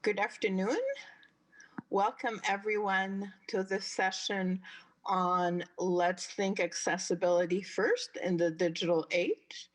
Good afternoon. Welcome everyone to this session on Let's Think Accessibility First in the Digital Age.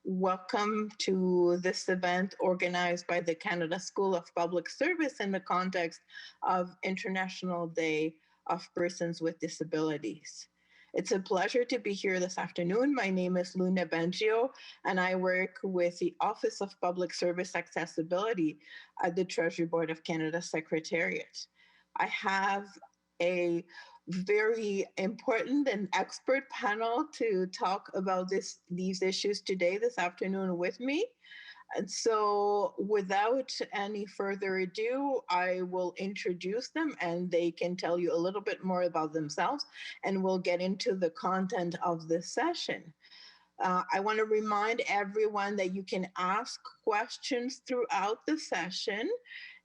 Welcome to this event organized by the Canada School of Public Service in the context of International Day of Persons with Disabilities. It's a pleasure to be here this afternoon. My name is Luna Bengio, and I work with the Office of Public Service Accessibility at the Treasury Board of Canada Secretariat. I have a very important and expert panel to talk about these issues today, this afternoon with me. And so without any further ado, I will introduce them and they can tell you a little bit more about themselves, and we'll get into the content of this session. I want to remind everyone that you can ask questions throughout the session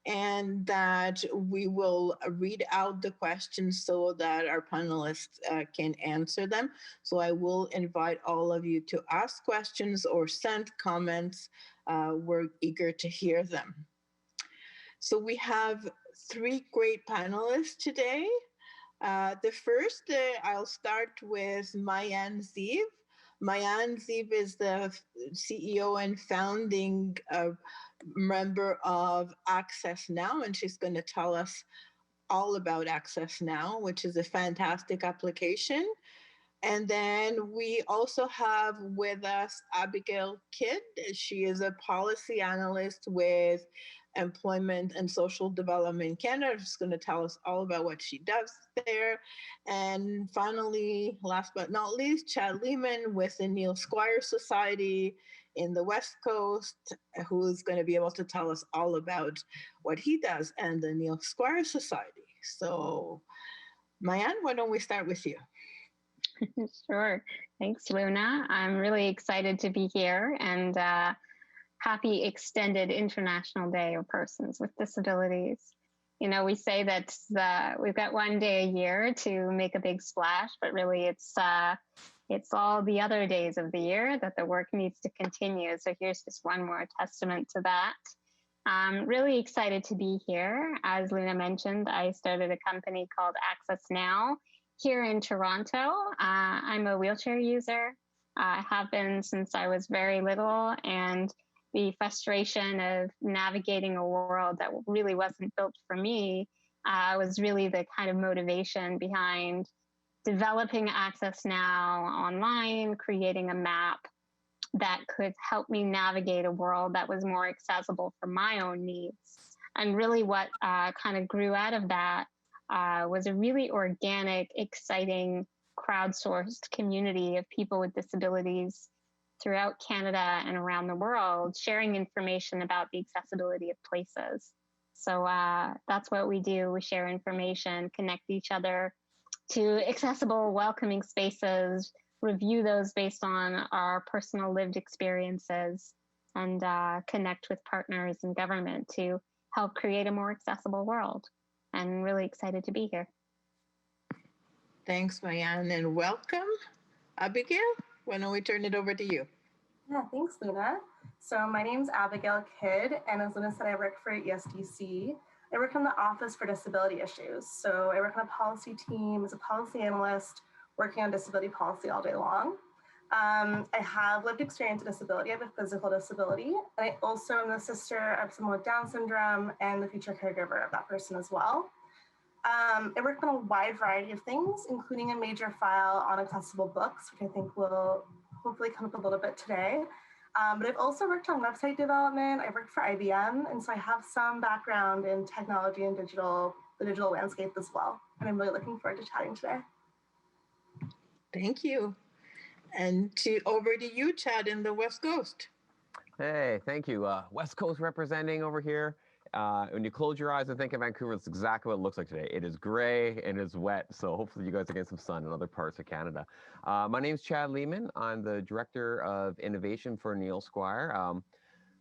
and that we will read out the questions so that our panelists can answer them. So I will invite all of you to ask questions or send comments. We're eager to hear them. So we have three great panelists today. The first, I'll start with Mayan Zeev. Mayan Zeev is the CEO and founding member of Accessnow, and she's going to tell us all about Accessnow, which is a fantastic application. And then we also have with us Abigail Kidd. She is a policy analyst with Employment and Social Development Canada. She's going to tell us all about what she does there. And finally, last but not least, Chad Lehmann with the Neil Squire Society in the West Coast, who's going to be able to tell us all about what he does and the Neil Squire Society. So, Mayan, why don't we start with you? Sure. Thanks, Luna. I'm really excited to be here, and happy extended International Day of Persons with Disabilities. You know, we say that we've got one day a year to make a big splash, but really it's all the other days of the year that the work needs to continue. So here's just one more testament to that. I'm really excited to be here. As Luna mentioned, I started a company called Accessnow here in Toronto. I'm a wheelchair user. I have been since I was very little, and the frustration of navigating a world that really wasn't built for me was really the kind of motivation behind developing Accessnow online, creating a map that could help me navigate a world that was more accessible for my own needs. And really what kind of grew out of that was a really organic, exciting, crowdsourced community of people with disabilities throughout Canada and around the world, sharing information about the accessibility of places. So that's what we do. We share information, connect each other to accessible, welcoming spaces, review those based on our personal lived experiences, and connect with partners and government to help create a more accessible world. I'm really excited to be here. Thanks, Mayan, and welcome. Abigail, why don't we turn it over to you? Yeah, thanks, Luna. So my name's Abigail Kidd, and as Luna said, I work for ESDC. I work in the Office for Disability Issues. So I work on a policy team as a policy analyst, working on disability policy all day long. I have lived experience with disability. I have a physical disability. And I also am the sister of someone with Down syndrome and the future caregiver of that person as well. I work on a wide variety of things, including a major file on accessible books, which I think will hopefully come up a little bit today. But I've also worked on website development. I worked for IBM, and so I have some background in technology and the digital landscape as well. And I'm really looking forward to chatting today. Thank you. And over to you, Chad, in the West Coast. Hey, thank you. West Coast representing over here. When you close your eyes and think of Vancouver, that's exactly what it looks like today. It is gray and it's wet, so hopefully you guys are getting some sun in other parts of Canada. My name is Chad Lehmann. I'm the Director of Innovation for Neil Squire.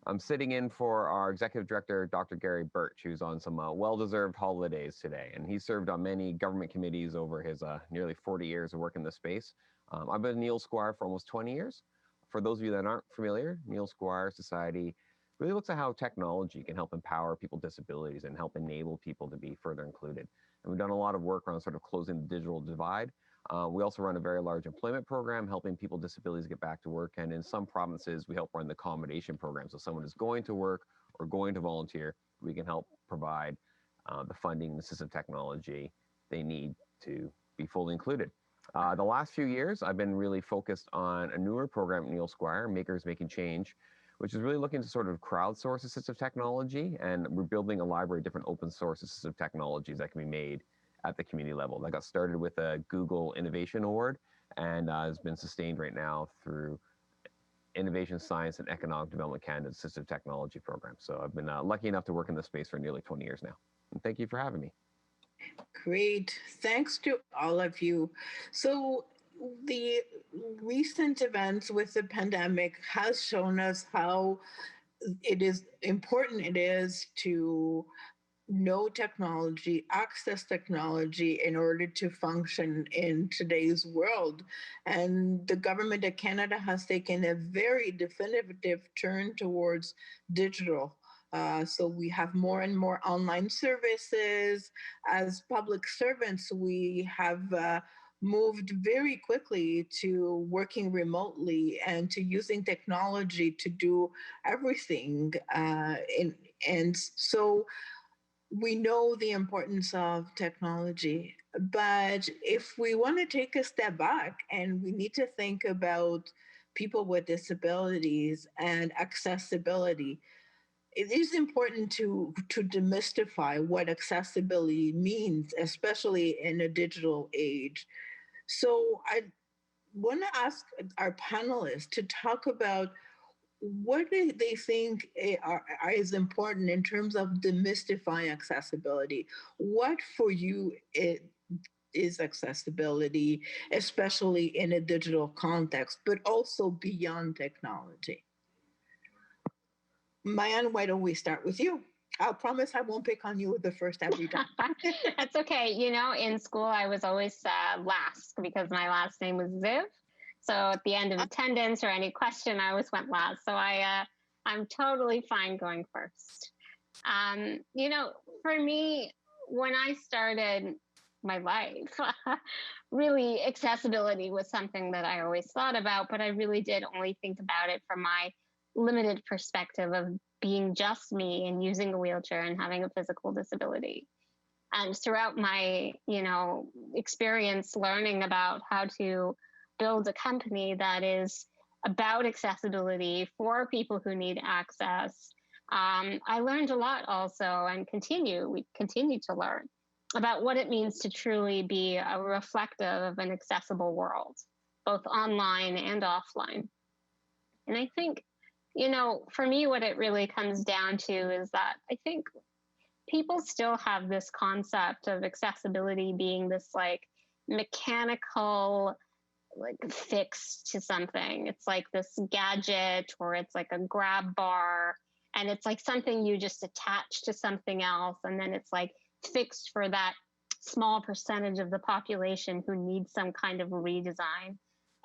I'm sitting in for our Executive Director, Dr. Gary Birch, who's on some well-deserved holidays today, and he served on many government committees over his nearly 40 years of work in this space. I've been Neil Squire for almost 20 years. For those of you that aren't familiar, Neil Squire Society really looks at how technology can help empower people with disabilities and help enable people to be further included. And we've done a lot of work around sort of closing the digital divide. We also run a very large employment program, helping people with disabilities get back to work. And in some provinces, we help run the accommodation program. So someone is going to work or going to volunteer, we can help provide the funding and assistive technology they need to be fully included. The last few years, I've been really focused on a newer program at Neil Squire, Makers Making Change, which is really looking to sort of crowdsource assistive technology. And we're building a library of different open source assistive technologies that can be made at the community level. That got started with a Google Innovation Award and has been sustained right now through Innovation Science and Economic Development Canada's Assistive Technology Program. So I've been lucky enough to work in this space for nearly 20 years now. And thank you for having me. Great. Thanks to all of you. So the recent events with the pandemic has shown us how important it is to know technology, access technology in order to function in today's world. And the government of Canada has taken a very definitive turn towards digital. So we have more and more online services. As public servants, we have moved very quickly to working remotely and to using technology to do everything. And so we know the importance of technology, but if we want to take a step back and we need to think about people with disabilities and accessibility, it is important to demystify what accessibility means, especially in a digital age. So I want to ask our panelists to talk about what do they think is important in terms of demystifying accessibility? What for you is accessibility, especially in a digital context, but also beyond technology? Mayan, why don't we start with you? I'll promise I won't pick on you the first every time. That's okay. You know, in school, I was always last because my last name was Ziv. So at the end of attendance or any question, I always went last. So I'm totally fine going first. You know, for me, when I started my life, really accessibility was something that I always thought about, but I really did only think about it from my limited perspective of being just me and using a wheelchair and having a physical disability. And throughout my, experience learning about how to build a company that is about accessibility for people who need access, I learned a lot also, and we continue to learn about what it means to truly be a reflective of an accessible world, both online and offline. And I think, for me, what it really comes down to is that I think people still have this concept of accessibility being this like mechanical, like fix to something. It's like this gadget, or it's like a grab bar, and it's like something you just attach to something else, and then it's like fixed for that small percentage of the population who needs some kind of redesign.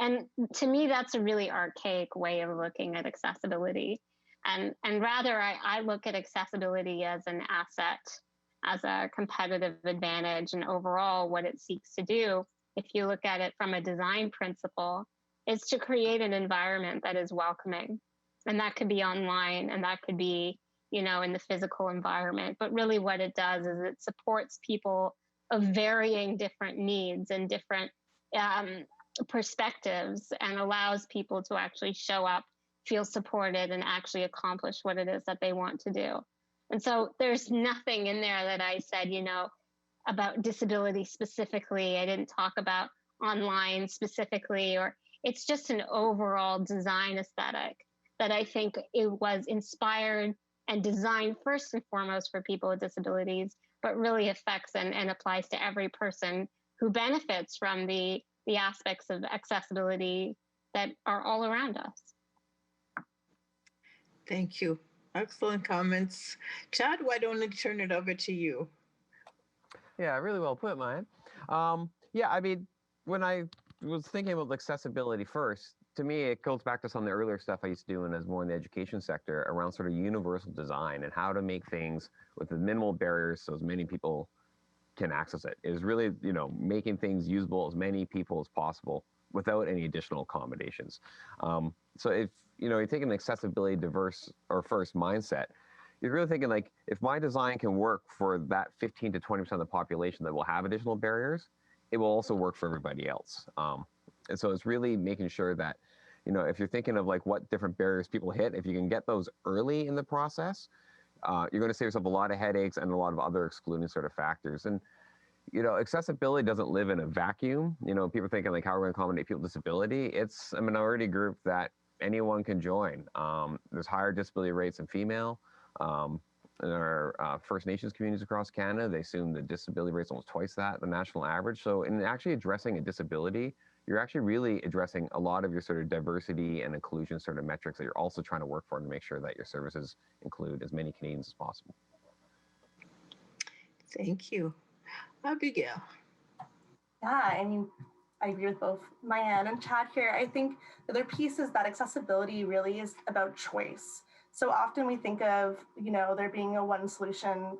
And to me, that's a really archaic way of looking at accessibility. And rather, I look at accessibility as an asset, as a competitive advantage, and overall what it seeks to do, if you look at it from a design principle, is to create an environment that is welcoming. And that could be online, and that could be, in the physical environment. But really what it does is it supports people of varying different needs and different perspectives, and allows people to actually show up, feel supported, and actually accomplish what it is that they want to do. And so there's nothing in there that I said, about disability specifically. I didn't talk about online specifically, or it's just an overall design aesthetic that I think it was inspired and designed first and foremost for people with disabilities, but really affects and applies to every person who benefits from the aspects of accessibility that are all around us. Thank you. Excellent comments. Chad, why don't I turn it over to you? Yeah, really well put, Maya. Yeah, I mean, when I was thinking about accessibility first, to me, it goes back to some of the earlier stuff I used to do as more in the education sector around sort of universal design and how to make things with as minimal barriers so as many people can access it. Is really, making things usable as many people as possible without any additional accommodations. So if, you're taking an accessibility diverse or first mindset, you're really thinking like, if my design can work for that 15 to 20% of the population that will have additional barriers, it will also work for everybody else. And so it's really making sure that, if you're thinking of like what different barriers people hit, if you can get those early in the process, you're going to save yourself a lot of headaches and a lot of other excluding sort of factors. And, accessibility doesn't live in a vacuum. People are thinking like, how are we going to accommodate people with disability? It's a minority group that anyone can join. There's higher disability rates in female. In our First Nations communities across Canada, they assume the disability rate's almost twice that, the national average. So in actually addressing a disability, you're actually really addressing a lot of your sort of diversity and inclusion sort of metrics that you're also trying to work for to make sure that your services include as many Canadians as possible. Thank you. Abigail. Yeah, I agree with both Mayan and Chad here. I think the other piece is that accessibility really is about choice. So often we think of, there being a one solution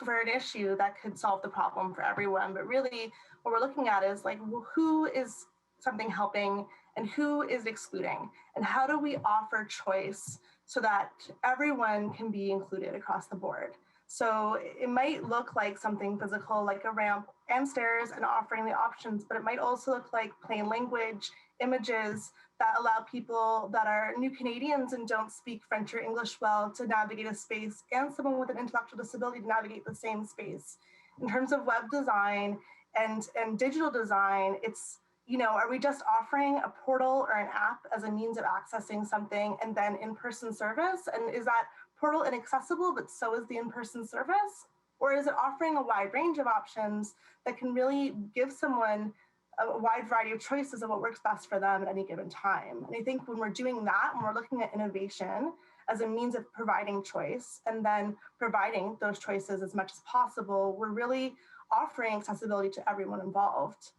for an issue that could solve the problem for everyone. But really what we're looking at is like, who is something helping and who is excluding? And how do we offer choice so that everyone can be included across the board? So it might look like something physical, like a ramp and stairs and offering the options, but it might also look like plain language, images that allow people that are new Canadians and don't speak French or English well to navigate a space, and someone with an intellectual disability to navigate the same space. In terms of web design and digital design, it's, are we just offering a portal or an app as a means of accessing something and then in-person service? And is that portal inaccessible, but so is the in-person service? Or is it offering a wide range of options that can really give someone a wide variety of choices of what works best for them at any given time? And I think when we're doing that, when we're looking at innovation as a means of providing choice and then providing those choices as much as possible, we're really offering accessibility to everyone involved.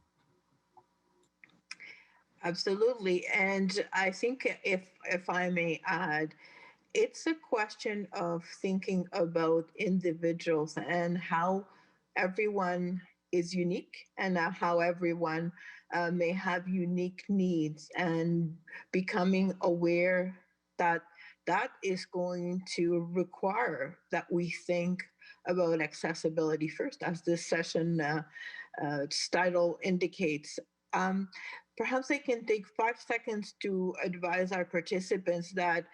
Absolutely. And I think if I may add, it's a question of thinking about individuals and how everyone is unique and how everyone may have unique needs, and becoming aware that that is going to require that we think about accessibility first, as this session title indicates. Perhaps I can take 5 seconds to advise our participants that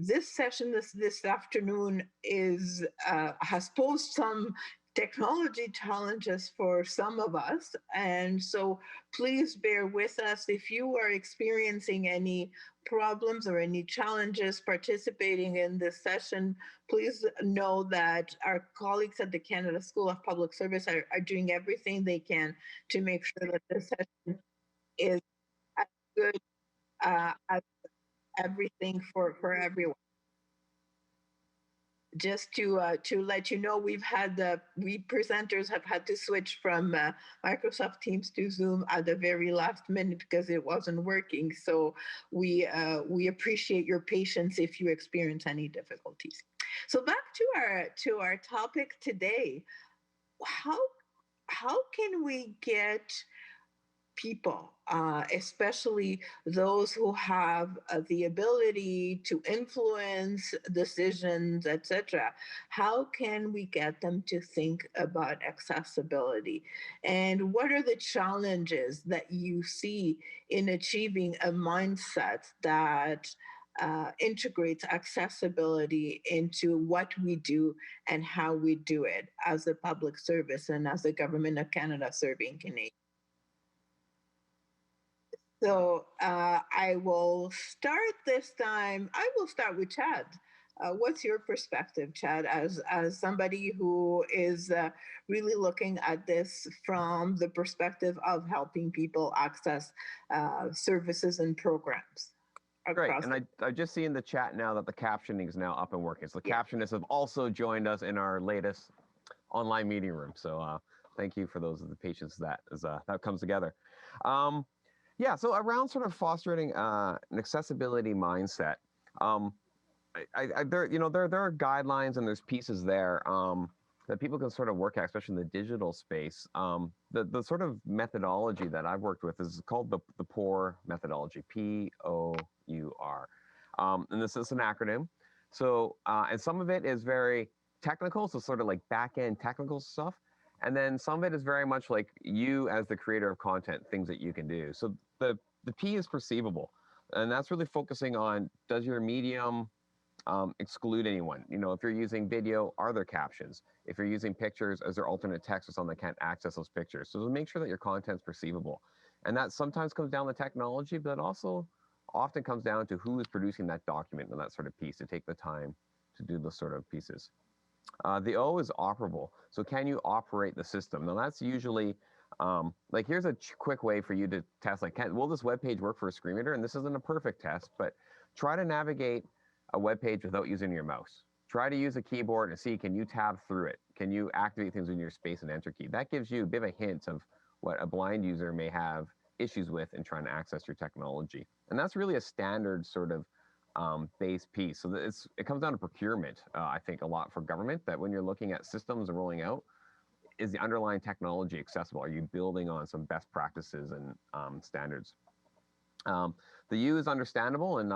this session this afternoon has posed some technology challenges for some of us, and so please bear with us if you are experiencing any problems or any challenges participating in this session. Please know that our colleagues at the Canada School of Public Service are doing everything they can to make sure that this session is as good as everything for everyone. Just to let you know, we presenters have had to switch from Microsoft Teams to Zoom at the very last minute because it wasn't working. So we appreciate your patience if you experience any difficulties. So back to our topic today. How can we get people, especially those who have the ability to influence decisions, etc. How can we get them to think about accessibility? And what are the challenges that you see in achieving a mindset that integrates accessibility into what we do and how we do it as a public service and as the Government of Canada serving Canadians? So I will start this time. I will start with Chad. What's your perspective, Chad, as somebody who is really looking at this from the perspective of helping people access services and programs? Great, and I just see in the chat now that the captioning is now up and working. So the captionists have also joined us in our latest online meeting room. So thank you for those of the patients that comes together. Yeah, so around sort of fostering an accessibility mindset, um, there, there are guidelines and there's pieces there that people can sort of work at, especially in the digital space. The sort of methodology that I've worked with is called the POUR methodology, POUR, and this is an acronym. So, and some of it is very technical, so sort of like back end technical stuff. And then some of it is very much like you as the creator of content, things that you can do. So the P is perceivable. And that's really focusing on, does your medium exclude anyone? If you're using video, are there captions? If you're using pictures, is there alternate text or something that can't access those pictures? So make sure that your content's perceivable. And that sometimes comes down to technology, but it also often comes down to who is producing that document and that sort of piece to take the time to do those sort of pieces. The O is operable. So can you operate the system? Now that's usually, like here's a quick way for you to test, like, will this web page work for a screen reader? And this isn't a perfect test, but try to navigate a web page without using your mouse. Try to use a keyboard and see, can you tab through it? Can you activate things in your space and enter key? That gives you a bit of a hint of what a blind user may have issues with in trying to access your technology. And that's really a standard sort of base piece. So it comes down to procurement, I think, a lot for government, that when you're looking at systems and rolling out, is the underlying technology accessible? Are you building on some best practices and standards? The U is understandable, and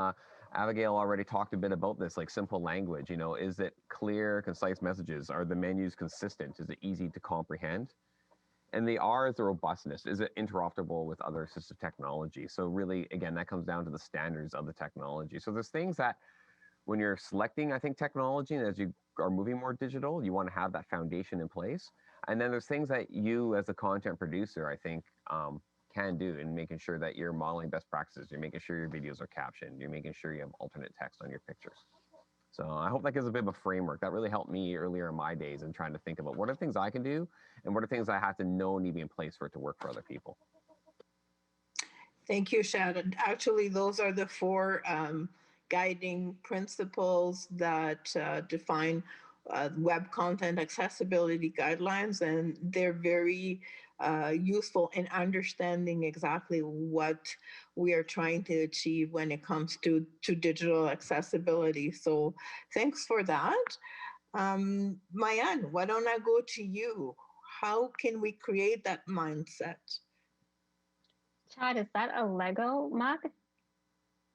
Abigail already talked a bit about this, like simple language. Is it clear, concise messages? Are the menus consistent? Is it easy to comprehend? And the R is the robustness. Is it interoperable with other assistive technology? So really, again, that comes down to the standards of the technology. So there's things that when you're selecting, I think, technology, and as you are moving more digital, you want to have that foundation in place. And then there's things that you as a content producer, I think, can do in making sure that you're modeling best practices. You're making sure your videos are captioned. You're making sure you have alternate text on your pictures. So I hope that gives a bit of a framework. That really helped me earlier in my days in trying to think about what are things I can do and what are things I have to know need to be in place for it to work for other people. Thank you, Shannon. Actually, those are the four guiding principles that define web content accessibility guidelines, and they're very useful in understanding exactly what we are trying to achieve when it comes to digital accessibility. So thanks for that. Mayan, why don't I go to you? How can we create that mindset? Chad, is that a Lego mug?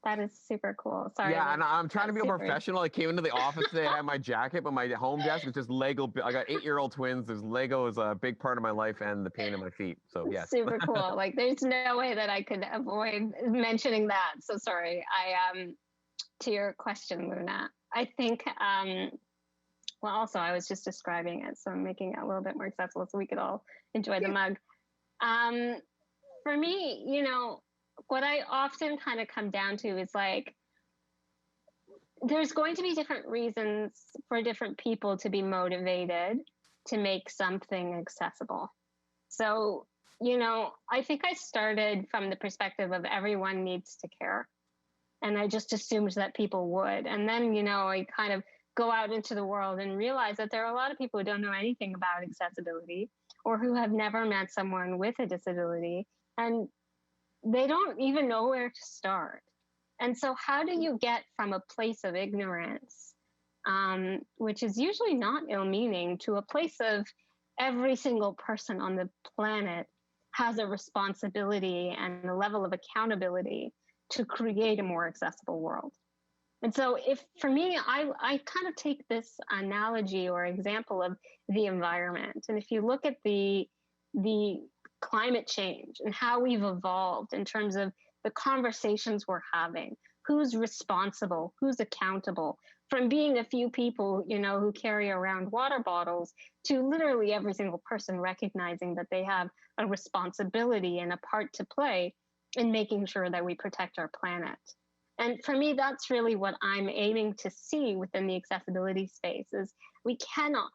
That is super cool. Sorry. Yeah, and I'm trying to be a professional. I came into the office today, I had my jacket, but my home desk is just Lego. I got 8-year-old twins. There's Lego is a big part of my life and the pain in my feet. So yes. Super cool. Like there's no way that I could avoid mentioning that. So sorry. To your question, Luna, I think, well, also I was just describing it, so I'm making it a little bit more accessible so we could all enjoy the mug. For me, what I often kind of come down to is like, there's going to be different reasons for different people to be motivated to make something accessible. So, I think I started from the perspective of everyone needs to care. And I just assumed that people would. And then, I kind of go out into the world and realize that there are a lot of people who don't know anything about accessibility or who have never met someone with a disability. And they don't even know where to start. And so how do you get from a place of ignorance, which is usually not ill-meaning, to a place of every single person on the planet has a responsibility and a level of accountability to create a more accessible world? And so for me, I kind of take this analogy or example of the environment. And if you look at the climate change and how we've evolved in terms of the conversations we're having, who's responsible, who's accountable, from being a few people, who carry around water bottles to literally every single person recognizing that they have a responsibility and a part to play in making sure that we protect our planet. And for me, that's really what I'm aiming to see within the accessibility space is we cannot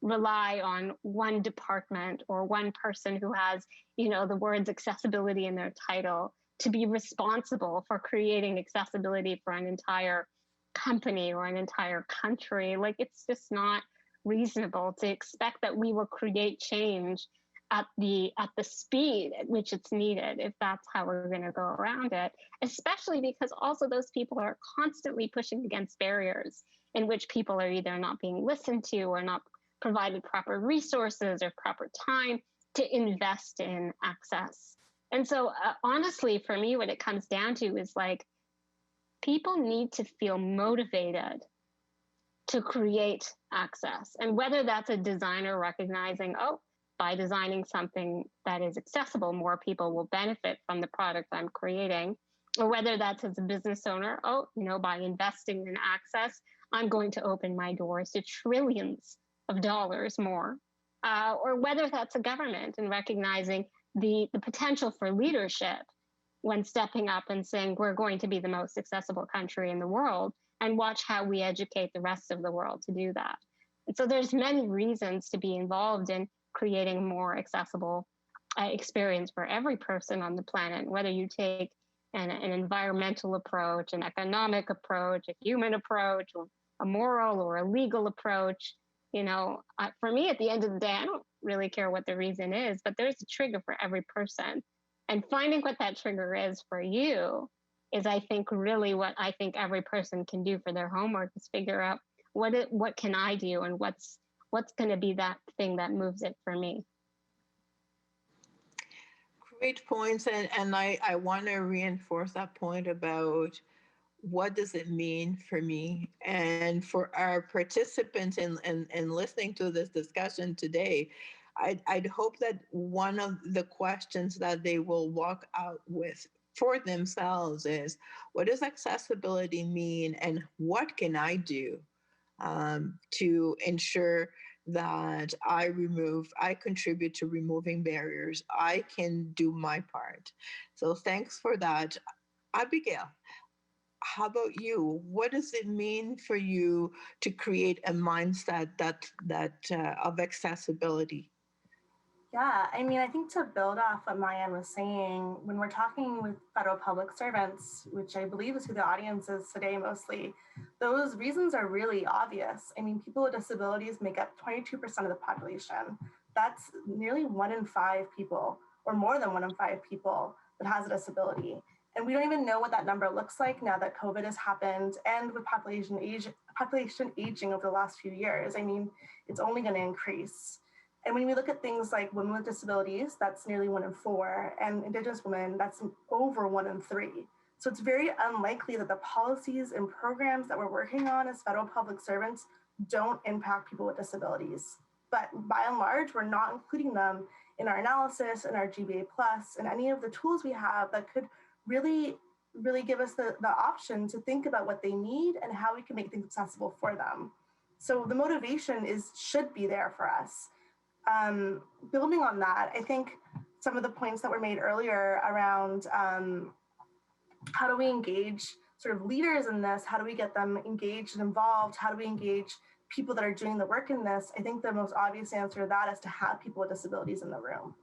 rely on one department or one person who has, the words accessibility in their title to be responsible for creating accessibility for an entire company or an entire country. Like, it's just not reasonable to expect that we will create change at the speed at which it's needed, if that's how we're going to go around it, especially because also those people are constantly pushing against barriers in which people are either not being listened to or not provided proper resources or proper time to invest in access. And so honestly, for me, what it comes down to is like, people need to feel motivated to create access. And whether that's a designer recognizing, oh, by designing something that is accessible, more people will benefit from the product I'm creating. Or whether that's as a business owner, oh, by investing in access, I'm going to open my doors to trillions of dollars more. Or whether that's a government and recognizing the potential for leadership when stepping up and saying, we're going to be the most accessible country in the world, and watch how we educate the rest of the world to do that. And so there's many reasons to be involved in creating a more accessible experience for every person on the planet, whether you take an environmental approach, an economic approach, a human approach, or a moral or a legal approach. For me, at the end of the day, I don't really care what the reason is, but there's a trigger for every person. And finding what that trigger is for you is, I think, really what I think every person can do for their homework, is figure out what can I do, and what's going to be that thing that moves it for me. Great points. And I want to reinforce that point about what does it mean for me, and for our participants in listening to this discussion today. I'd hope that one of the questions that they will walk out with for themselves is, what does accessibility mean, and what can I do to ensure that I contribute to removing barriers. I can do my part. So thanks for that. Abigail, how about you? What does it mean for you to create a mindset that of accessibility? Yeah, I think to build off what Mayan was saying, when we're talking with federal public servants, which I believe is who the audience is today mostly, those reasons are really obvious. People with disabilities make up 22% of the population. That's nearly 1 in 5 people, or more than 1 in 5 people, that has a disability. And we don't even know what that number looks like now that COVID has happened, and with population aging over the last few years. It's only going to increase. And when we look at things like women with disabilities, that's nearly 1 in 4, and Indigenous women, that's over 1 in 3. So it's very unlikely that the policies and programs that we're working on as federal public servants don't impact people with disabilities. But by and large, we're not including them in our analysis, in our GBA Plus, and any of the tools we have that could really give us the option to think about what they need and how we can make things accessible for them. So the motivation should be there for us. Building on that, I think some of the points that were made earlier around how do we engage sort of leaders in this? How do we get them engaged and involved? How do we engage people that are doing the work in this? I think the most obvious answer to that is to have people with disabilities in the room.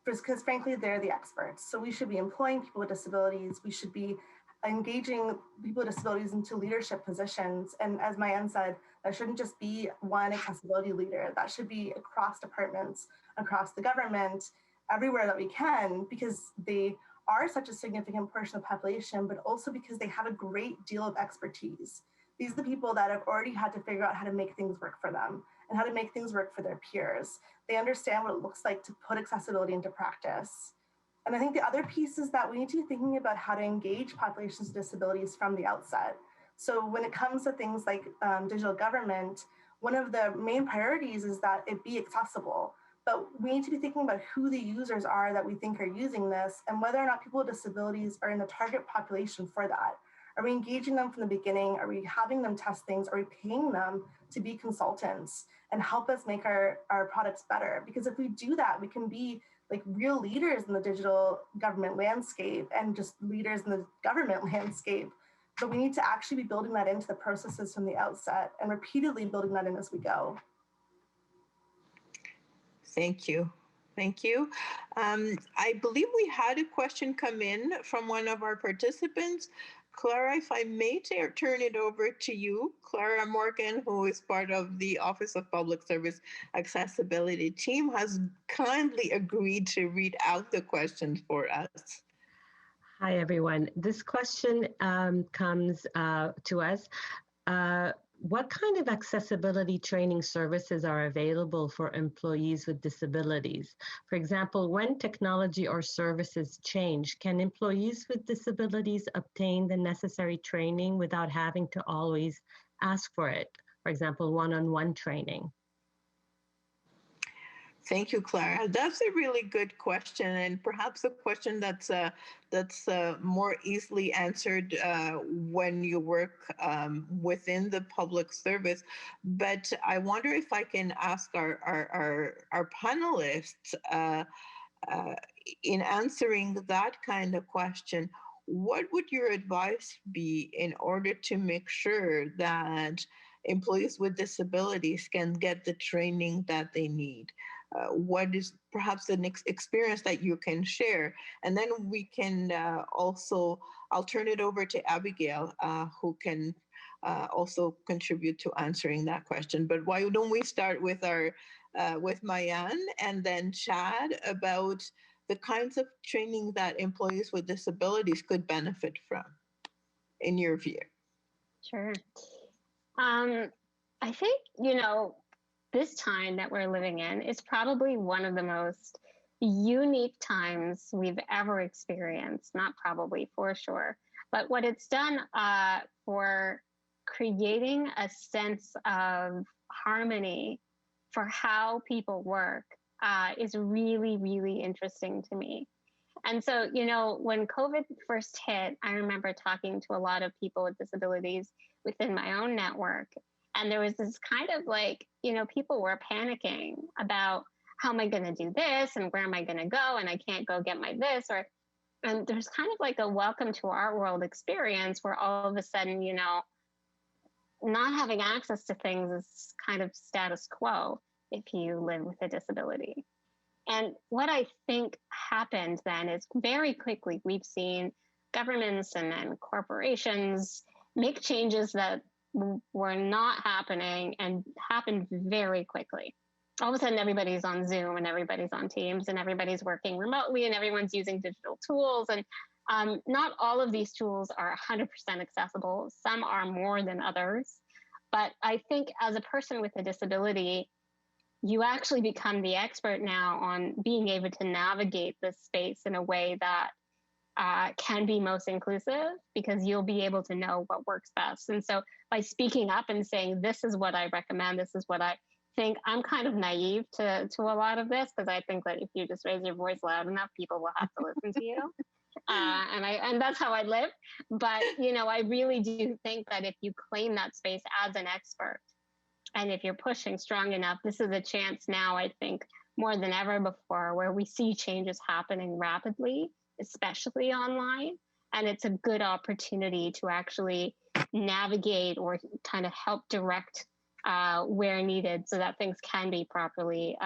Because frankly, they're the experts. So we should be employing people with disabilities. We should be engaging people with disabilities into leadership positions. And as Mayan said, that shouldn't just be one accessibility leader. That should be across departments, across the government, everywhere that we can, because they are such a significant portion of the population, but also because they have a great deal of expertise. These are the people that have already had to figure out how to make things work for them and how to make things work for their peers. They understand what it looks like to put accessibility into practice. And I think the other piece is that we need to be thinking about how to engage populations with disabilities from the outset. So when it comes to things like digital government, one of the main priorities is that it be accessible. But we need to be thinking about who the users are that we think are using this, and whether or not people with disabilities are in the target population for that. Are we engaging them from the beginning? Are we having them test things? Are we paying them to be consultants and help us make our products better? Because if we do that, we can be like real leaders in the digital government landscape and just leaders in the government landscape. But we need to actually be building that into the processes from the outset and repeatedly building that in as we go. Thank you. Thank you. I believe we had a question come in from one of our participants. Clara, if I may turn it over to you, Clara Morgan, who is part of the Office of Public Service Accessibility team, has kindly agreed to read out the question for us. Hi, everyone. This question comes to us. What kind of accessibility training services are available for employees with disabilities? For example, when technology or services change, can employees with disabilities obtain the necessary training without having to always ask for it? For example, one-on-one training. Thank you, Clara. That's a really good question, and perhaps a question that's more easily answered when you work within the public service. But I wonder if I can ask our panelists in answering that kind of question, what would your advice be in order to make sure that employees with disabilities can get the training that they need? What is perhaps the next experience that you can share? And then we can I'll turn it over to Abigail, who can also contribute to answering that question. But why don't we start with with Mayan and then Chad about the kinds of training that employees with disabilities could benefit from, in your view? Sure. I think, this time that we're living in is probably one of the most unique times we've ever experienced, not probably, for sure. But what it's done for creating a sense of harmony for how people work is really, really interesting to me. And so, when COVID first hit, I remember talking to a lot of people with disabilities within my own network. And there was this kind of people were panicking about, how am I going to do this? And where am I going to go? And I can't go get my this. And there's kind of like a welcome to our world experience where all of a sudden, not having access to things is kind of status quo if you live with a disability. And what I think happened then is very quickly we've seen governments and then corporations make changes that were not happening and happened very quickly. All of a sudden, everybody's on Zoom and everybody's on Teams and everybody's working remotely and everyone's using digital tools. And not all of these tools are 100% accessible. Some are more than others. But I think as a person with a disability, you actually become the expert now on being able to navigate this space in a way that can be most inclusive, because you'll be able to know what works best. And so by speaking up and saying, this is what I recommend, this is what I think, I'm kind of naive to a lot of this, because I think that if you just raise your voice loud enough, people will have to listen to you. And that's how I live. But, I really do think that if you claim that space as an expert, and if you're pushing strong enough, this is a chance now, I think, more than ever before, where we see changes happening rapidly, especially online. And it's a good opportunity to actually navigate or kind of help direct where needed so that things can be properly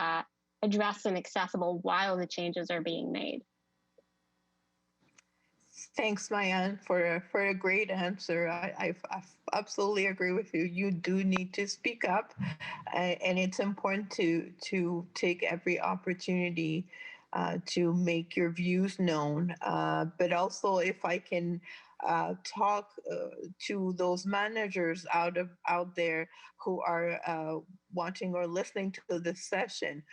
addressed and accessible while the changes are being made. Thanks, Mayan, for a great answer. I absolutely agree with you. You do need to speak up, and it's important to take every opportunity to make your views known. But also, if I can talk to those managers out there who are watching or listening to this session,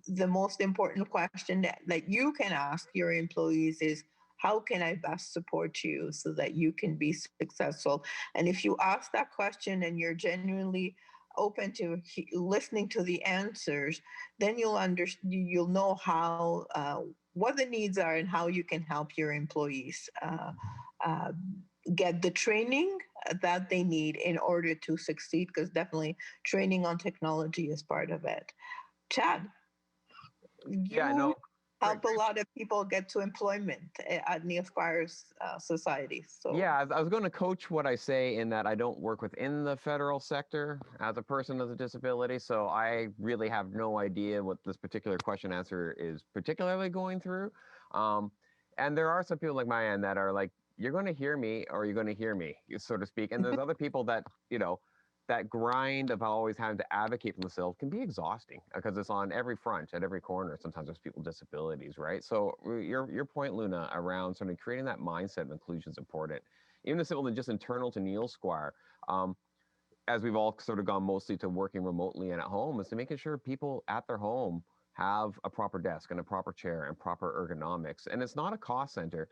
the most important question that you can ask your employees is, how can I best support you so that you can be successful? And if you ask that question and you're genuinely open to listening to the answers, then you'll know how what the needs are and how you can help your employees get the training that they need in order to succeed, because definitely training on technology is part of it. Chad, help a lot of people get to employment at Neil Squires Society. So yeah, I was going to coach what I say in that I don't work within the federal sector as a person with a disability, so I really have no idea what this particular question answer is particularly going through. And there are some people like Mayan that are like you're going to hear me or you're going to hear me, so to speak. And there's other people that, that grind of always having to advocate for themselves can be exhausting because it's on every front, at every corner. Sometimes there's people with disabilities, right? So your point, Luna, around sort of creating that mindset of inclusion is important. Even the simple than just internal to Neil Squire, as we've all sort of gone mostly to working remotely and at home, is to making sure people at their home have a proper desk and a proper chair and proper ergonomics. And it's not a cost center,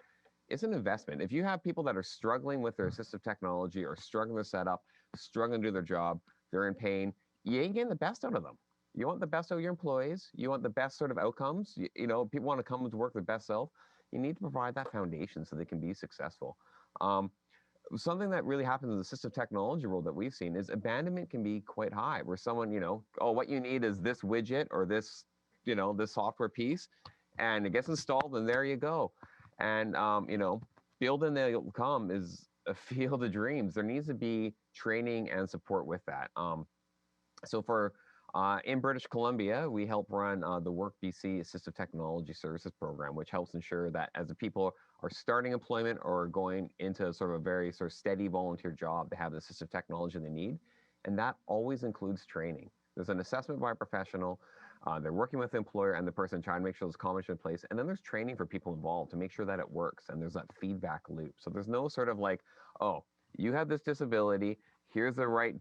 it's an investment. If you have people that are struggling with their assistive technology or struggling to set up, struggling to do their job, they're in pain, you ain't getting the best out of them. You want the best out of your employees. You want the best sort of outcomes. People want to come to work their best self. You need to provide that foundation so they can be successful. Something that really happens in the assistive technology world that we've seen is abandonment can be quite high, where someone, oh, what you need is this widget or this, this software piece, and it gets installed and there you go. And, building they'll come is a field of dreams. There needs to be training and support with that. So for in British Columbia, we help run the Work BC Assistive Technology Services Program, which helps ensure that as the people are starting employment or going into sort of a very sort of steady volunteer job, they have the assistive technology they need. And that always includes training. There's an assessment by a professional. They're working with the employer and the person trying to make sure those comments are in place. And then there's training for people involved to make sure that it works. And there's that feedback loop. So there's no sort of like, oh, you have this disability, here's the right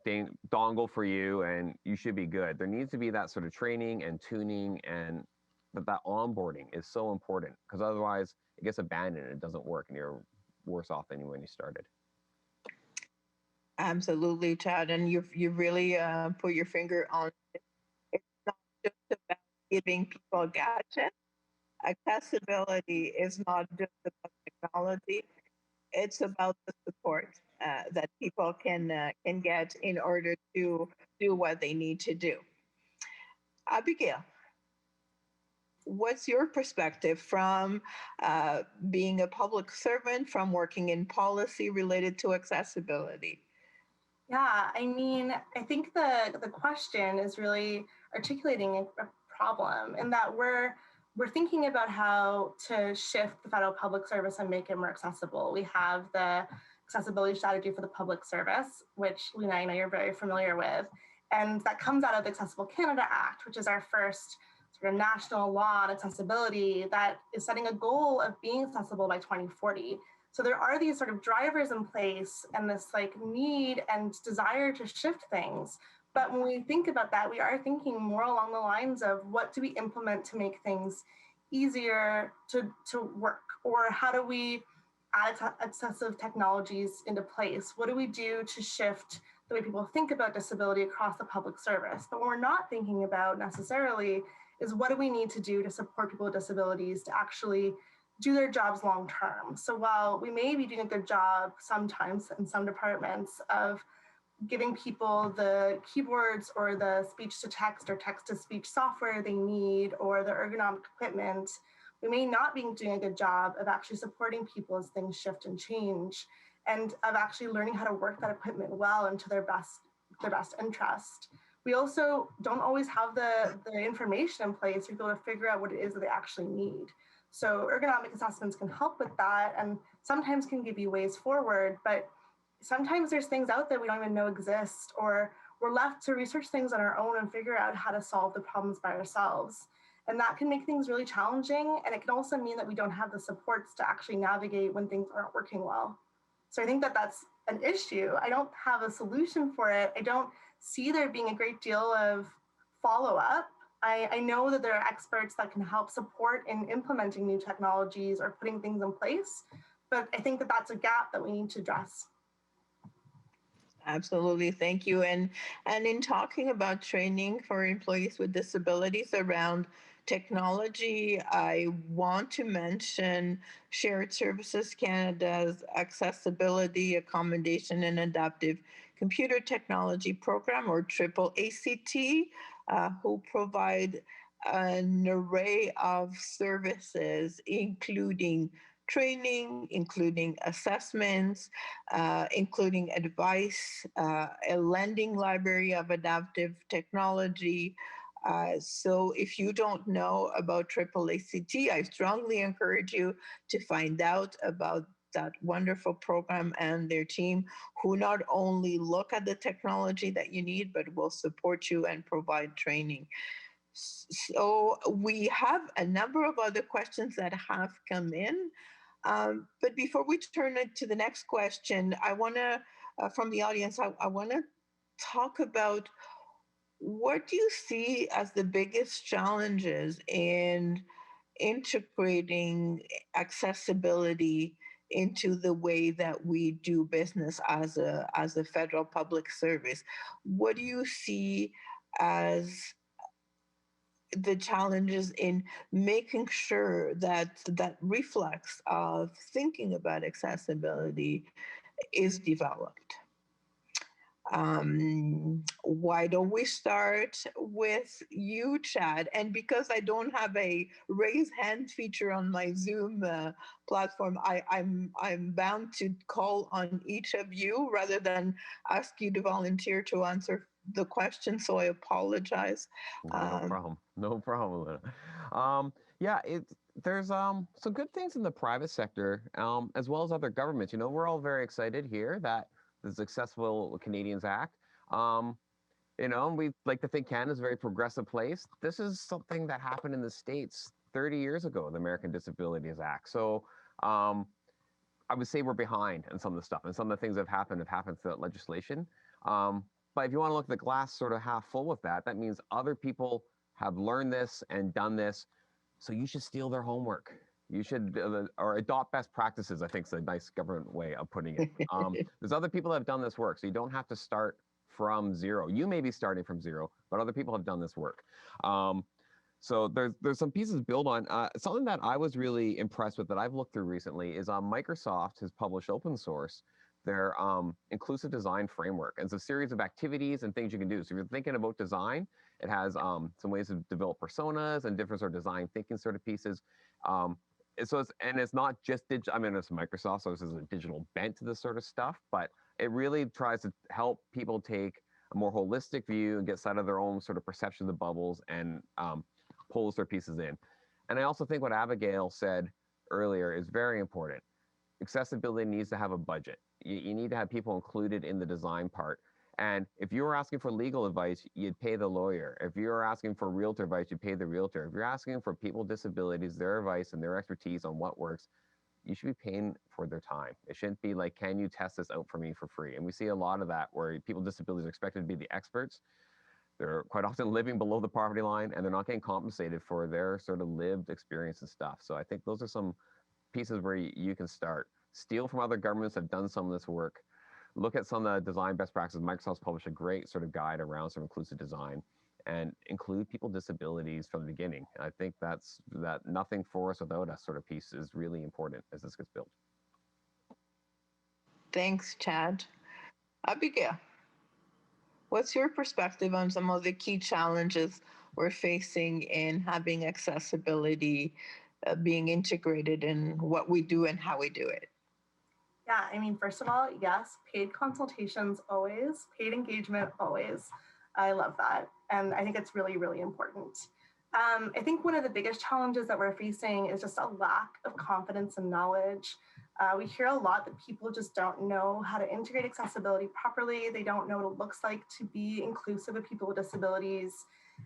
dongle for you, and you should be good. There needs to be that sort of training and tuning, and that onboarding is so important, because otherwise it gets abandoned and it doesn't work, and you're worse off than when you started. Absolutely, Chad, and you've really put your finger on it. It's not just about giving people gadgets. Accessibility is not just about technology. It's about the support that people can get in order to do what they need to do. Abigail, what's your perspective from being a public servant, from working in policy related to accessibility? Yeah, I mean, I think the question is really articulating a problem in that we're thinking about how to shift the federal public service and make it more accessible. We have the accessibility strategy for the public service, which Lena, I know you're very familiar with, and that comes out of the Accessible Canada Act, which is our first sort of national law on accessibility that is setting a goal of being accessible by 2040. So there are these sort of drivers in place and this like need and desire to shift things. But when we think about that, we are thinking more along the lines of what do we implement to make things easier to work? Or how do we add accessive technologies into place? What do we do to shift the way people think about disability across the public service? But what we're not thinking about necessarily is what do we need to do to support people with disabilities to actually do their jobs long term. So while we may be doing a good job sometimes in some departments of giving people the keyboards or the speech to text or text to speech software they need or the ergonomic equipment, we may not be doing a good job of actually supporting people as things shift and change, and of actually learning how to work that equipment well into their best interest. We also don't always have the information in place to be able to figure out what it is that they actually need. So ergonomic assessments can help with that and sometimes can give you ways forward, but sometimes there's things out there we don't even know exist, or we're left to research things on our own and figure out how to solve the problems by ourselves. And that can make things really challenging. And it can also mean that we don't have the supports to actually navigate when things aren't working well. So I think that that's an issue. I don't have a solution for it. I don't see there being a great deal of follow-up. I know that there are experts that can help support in implementing new technologies or putting things in place, but I think that that's a gap that we need to address. Absolutely, thank you. And in talking about training for employees with disabilities around technology, I want to mention Shared Services Canada's Accessibility, Accommodation, and Adaptive Computer Technology Program, or Triple ACT, who provide an array of services, including training, including assessments, including advice, a lending library of adaptive technology. So if you don't know about Triple ACT, I strongly encourage you to find out about that wonderful program and their team, who not only look at the technology that you need, but will support you and provide training. So we have a number of other questions that have come in. But before we turn it to the next question, I want to, from the audience, I want to talk about, what do you see as the biggest challenges in integrating accessibility into the way that we do business as a federal public service? What do you see as the challenges in making sure that that reflex of thinking about accessibility is developed? Why don't we start with you, Chad? And because I don't have a raise hand feature on my Zoom platform, I'm bound to call on each of you rather than ask you to volunteer to answer the question. So I apologize. No problem. No problem, Luna. Yeah, there's some good things in the private sector, as well as other governments. You know, we're all very excited here that this Accessible Canadians Act. You know, we like to think Canada's a very progressive place. This is something that happened in the States 30 years ago, the American Disabilities Act. So I would say we're behind in some of the stuff, and some of the things that have happened through that legislation. But if you want to look at the glass sort of half full with that, that means other people have learned this and done this. So you should steal their homework. You should, or adopt best practices, I think is a nice government way of putting it. There's other people that have done this work, so you don't have to start from zero. You may be starting from zero, but other people have done this work. So there's some pieces to build on. Something that I was really impressed with that I've looked through recently is Microsoft has published open source their inclusive design framework. And it's a series of activities and things you can do. So if you're thinking about design, it has some ways to develop personas and different sort of design thinking sort of pieces. It's not just digital. I mean, it's Microsoft, so this is a digital bent to this sort of stuff, but it really tries to help people take a more holistic view and get outside of their own sort of perception of the bubbles and pull their pieces in. And I also think what Abigail said earlier is very important. Accessibility needs to have a budget. You need to have people included in the design part. And if you were asking for legal advice, you'd pay the lawyer. If you were asking for realtor advice, you'd pay the realtor. If you're asking for people with disabilities, their advice and their expertise on what works, you should be paying for their time. It shouldn't be like, can you test this out for me for free? And we see a lot of that where people with disabilities are expected to be the experts. They're quite often living below the poverty line and they're not getting compensated for their sort of lived experience and stuff. So I think those are some pieces where you can start. Steal from other governments that have done some of this work. Look at some of the design best practices. Microsoft's published a great sort of guide around some inclusive design and include people with disabilities from the beginning. And I think that nothing for us without us sort of piece is really important as this gets built. Thanks, Chad. Abigail, what's your perspective on some of the key challenges we're facing in having accessibility being integrated in what we do and how we do it? Yeah, I mean, first of all, yes, paid consultations always, paid engagement always. I love that. And I think it's really, really important. I think one of the biggest challenges that we're facing is just a lack of confidence and knowledge. We hear a lot that people just don't know how to integrate accessibility properly. They don't know what it looks like to be inclusive of people with disabilities.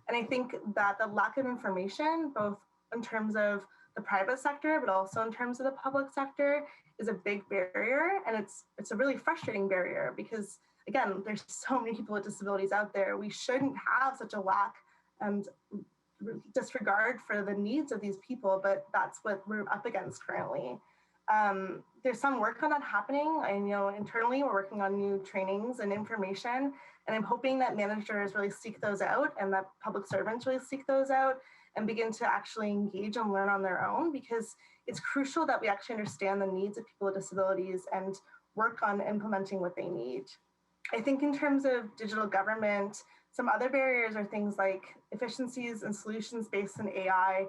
And I think that the lack of information, both in terms of the private sector, but also in terms of the public sector, is a big barrier. And it's a really frustrating barrier because, again, there's so many people with disabilities out there. We shouldn't have such a lack and disregard for the needs of these people, but that's what we're up against currently. There's some work on that happening. I know internally we're working on new trainings and information, and I'm hoping that managers really seek those out and that public servants really seek those out and begin to actually engage and learn on their own, because it's crucial that we actually understand the needs of people with disabilities and work on implementing what they need. I think in terms of digital government, some other barriers are things like efficiencies and solutions based on AI,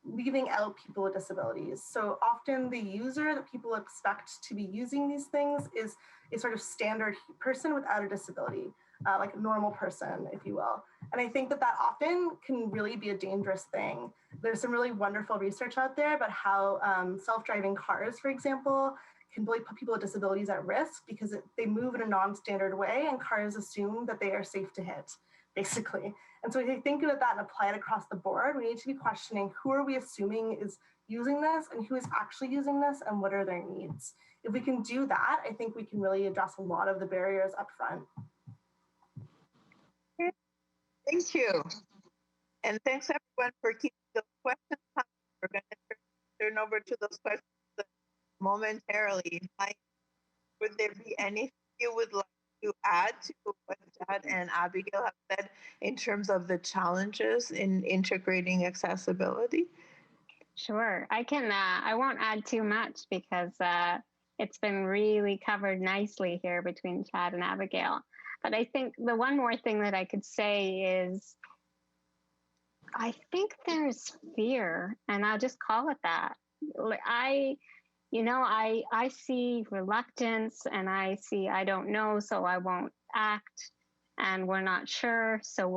leaving out people with disabilities. So often the user that people expect to be using these things is a sort of standard person without a disability, like a normal person, if you will. And I think that often can really be a dangerous thing. There's some really wonderful research out there about how self-driving cars, for example, can really put people with disabilities at risk because they move in a non-standard way and cars assume that they are safe to hit, basically. And so if you think about that and apply it across the board, we need to be questioning who are we assuming is using this and who is actually using this and what are their needs. If we can do that, I think we can really address a lot of the barriers up front. Thank you. And thanks everyone for keeping those questions coming. We're going to turn over to those questions momentarily. Mike, would there be anything you would like to add to what Chad and Abigail have said in terms of the challenges in integrating accessibility? Sure. I won't add too much because it's been really covered nicely here between Chad and Abigail. But I think the one more thing that I could say is I think there's fear, and I'll just call it that. I see reluctance, and I see I don't know, so I won't act, and we're not sure, so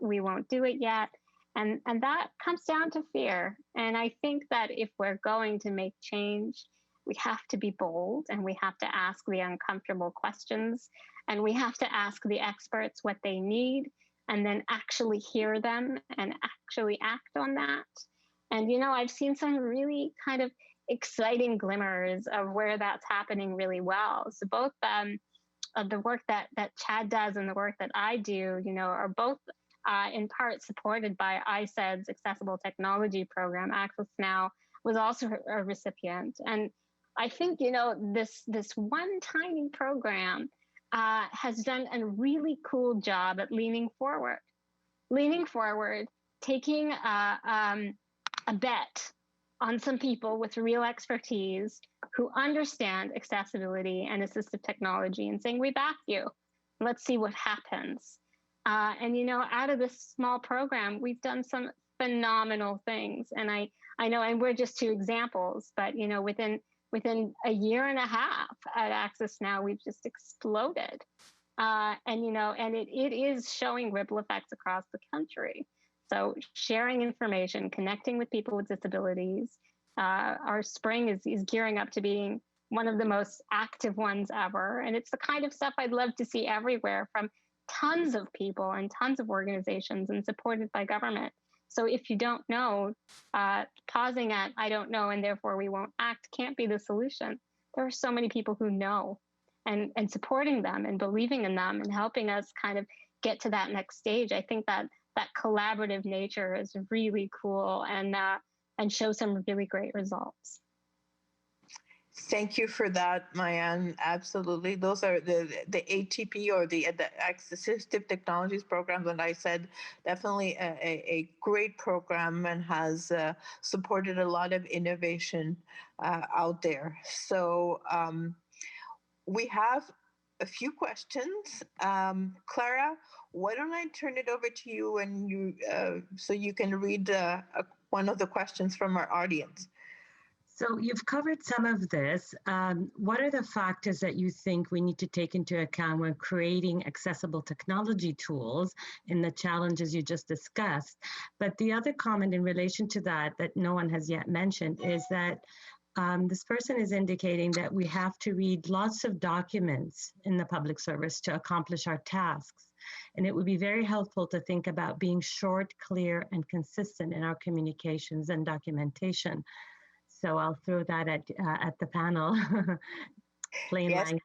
we won't do it yet. And that comes down to fear. And I think that if we're going to make change, we have to be bold, and we have to ask the uncomfortable questions, and we have to ask the experts what they need, and then actually hear them and actually act on that. And, I've seen some really kind of exciting glimmers of where that's happening really well. So both of the work that Chad does and the work that I do, are both in part supported by ISED's Accessible Technology Program. Accessnow was also a recipient. And I think, this one tiny program has done a really cool job at leaning forward, taking a bet on some people with real expertise who understand accessibility and assistive technology and saying, we back you. Let's see what happens. And, out of this small program, we've done some phenomenal things. And I know, and we're just two examples, but, within a year and a half at Accessnow, we've just exploded. And it is showing ripple effects across the country. So sharing information, connecting with people with disabilities. Our spring is gearing up to being one of the most active ones ever. And it's the kind of stuff I'd love to see everywhere from tons of people and tons of organizations and supported by government. So if you don't know, pausing at I don't know and therefore we won't act can't be the solution. There are so many people who know, and supporting them and believing in them and helping us kind of get to that next stage. I think that collaborative nature is really cool and shows some really great results. Thank you for that, Mayan. Absolutely. Those are the ATP or the Assistive Technologies program that I said, definitely a great program and has supported a lot of innovation out there. So we have a few questions. Clara, why don't I turn it over to you and so you can read one of the questions from our audience. So you've covered some of this. What are the factors that you think we need to take into account when creating accessible technology tools in the challenges you just discussed? But the other comment in relation to that no one has yet mentioned is that this person is indicating that we have to read lots of documents in the public service to accomplish our tasks. And it would be very helpful to think about being short, clear, and consistent in our communications and documentation. So I'll throw that at the panel. Plain language.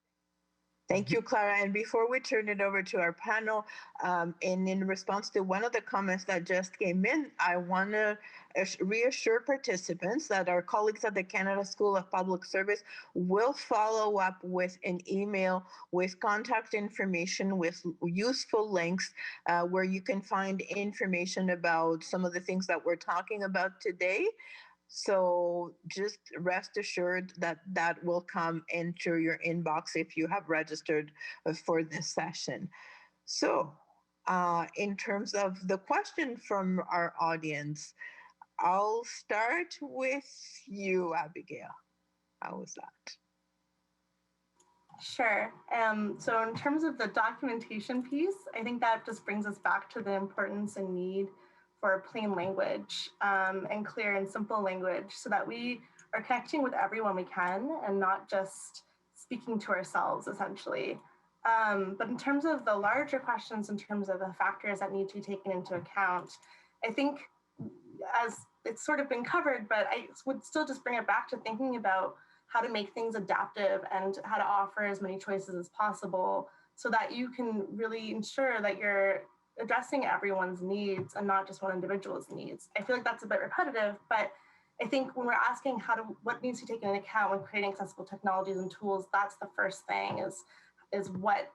Thank you, Clara. And before we turn it over to our panel, and in response to one of the comments that just came in, I want to reassure participants that our colleagues at the Canada School of Public Service will follow up with an email with contact information, with useful links where you can find information about some of the things that we're talking about today. So just rest assured that that will come into your inbox if you have registered for this session. So in terms of the question from our audience, I'll start with you, Abigail. How was that? Sure. So in terms of the documentation piece, I think that just brings us back to the importance and need for plain language and clear and simple language so that we are connecting with everyone we can and not just speaking to ourselves, essentially. But in terms of the larger questions, in terms of the factors that need to be taken into account, I think as it's sort of been covered, but I would still just bring it back to thinking about how to make things adaptive and how to offer as many choices as possible so that you can really ensure that you're addressing everyone's needs and not just one individual's needs. I feel like that's a bit repetitive, but I think when we're asking what needs to be taken into account when creating accessible technologies and tools, that's the first thing is what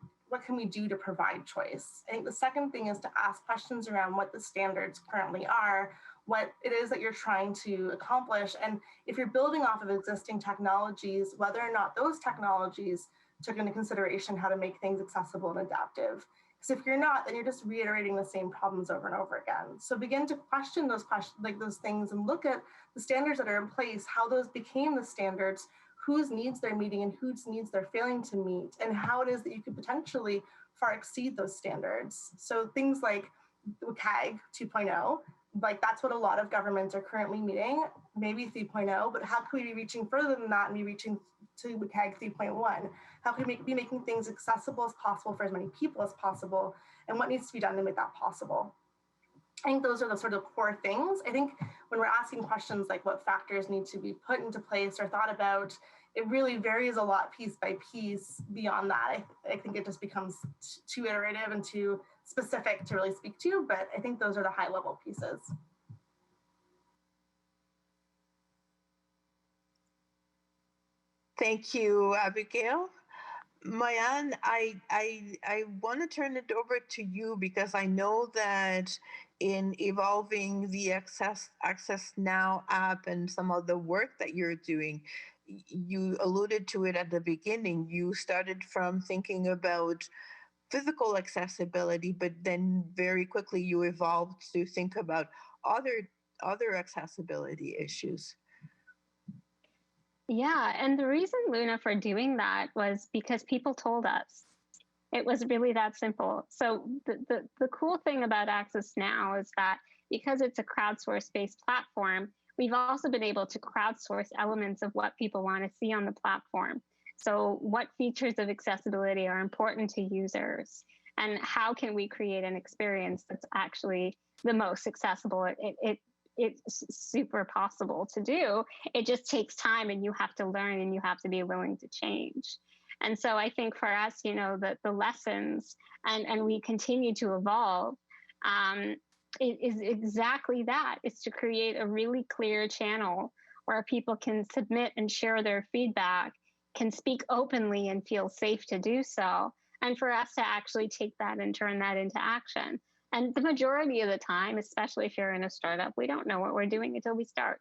can we do to provide choice? I think the second thing is to ask questions around what the standards currently are, what it is that you're trying to accomplish. And if you're building off of existing technologies, whether or not those technologies took into consideration how to make things accessible and adaptive. Because if you're not, then you're just reiterating the same problems over and over again. So begin to question those questions, like those things, and look at the standards that are in place, how those became the standards, whose needs they're meeting and whose needs they're failing to meet, and how it is that you could potentially far exceed those standards. So things like WCAG 2.0, like that's what a lot of governments are currently meeting, maybe 3.0, but how can we be reaching further than that and be reaching to WCAG 3.1? How can we be making things accessible as possible for as many people as possible? And what needs to be done to make that possible? I think those are the sort of core things. I think when we're asking questions like what factors need to be put into place or thought about, it really varies a lot piece by piece. Beyond that, I think it just becomes too iterative and too specific to really speak to, but I think those are the high level pieces. Thank you, Abigail. Mayan, I want to turn it over to you because I know that in evolving the Accessnow app and some of the work that you're doing, you alluded to it at the beginning. You started from thinking about physical accessibility, but then very quickly you evolved to think about other accessibility issues. Yeah, and the reason, Luna, for doing that was because people told us. It was really that simple. So the cool thing about Accessnow is that because it's a crowdsource-based platform, we've also been able to crowdsource elements of what people want to see on the platform. So what features of accessibility are important to users, and how can we create an experience that's actually the most accessible it's super possible to do. It just takes time, and you have to learn, and you have to be willing to change. And so I think for us, you know, the lessons, and we continue to evolve, is exactly that. It's to create a really clear channel where people can submit and share their feedback, can speak openly and feel safe to do so, and for us to actually take that and turn that into action. And the majority of the time, especially if you're in a startup, we don't know what we're doing until we start.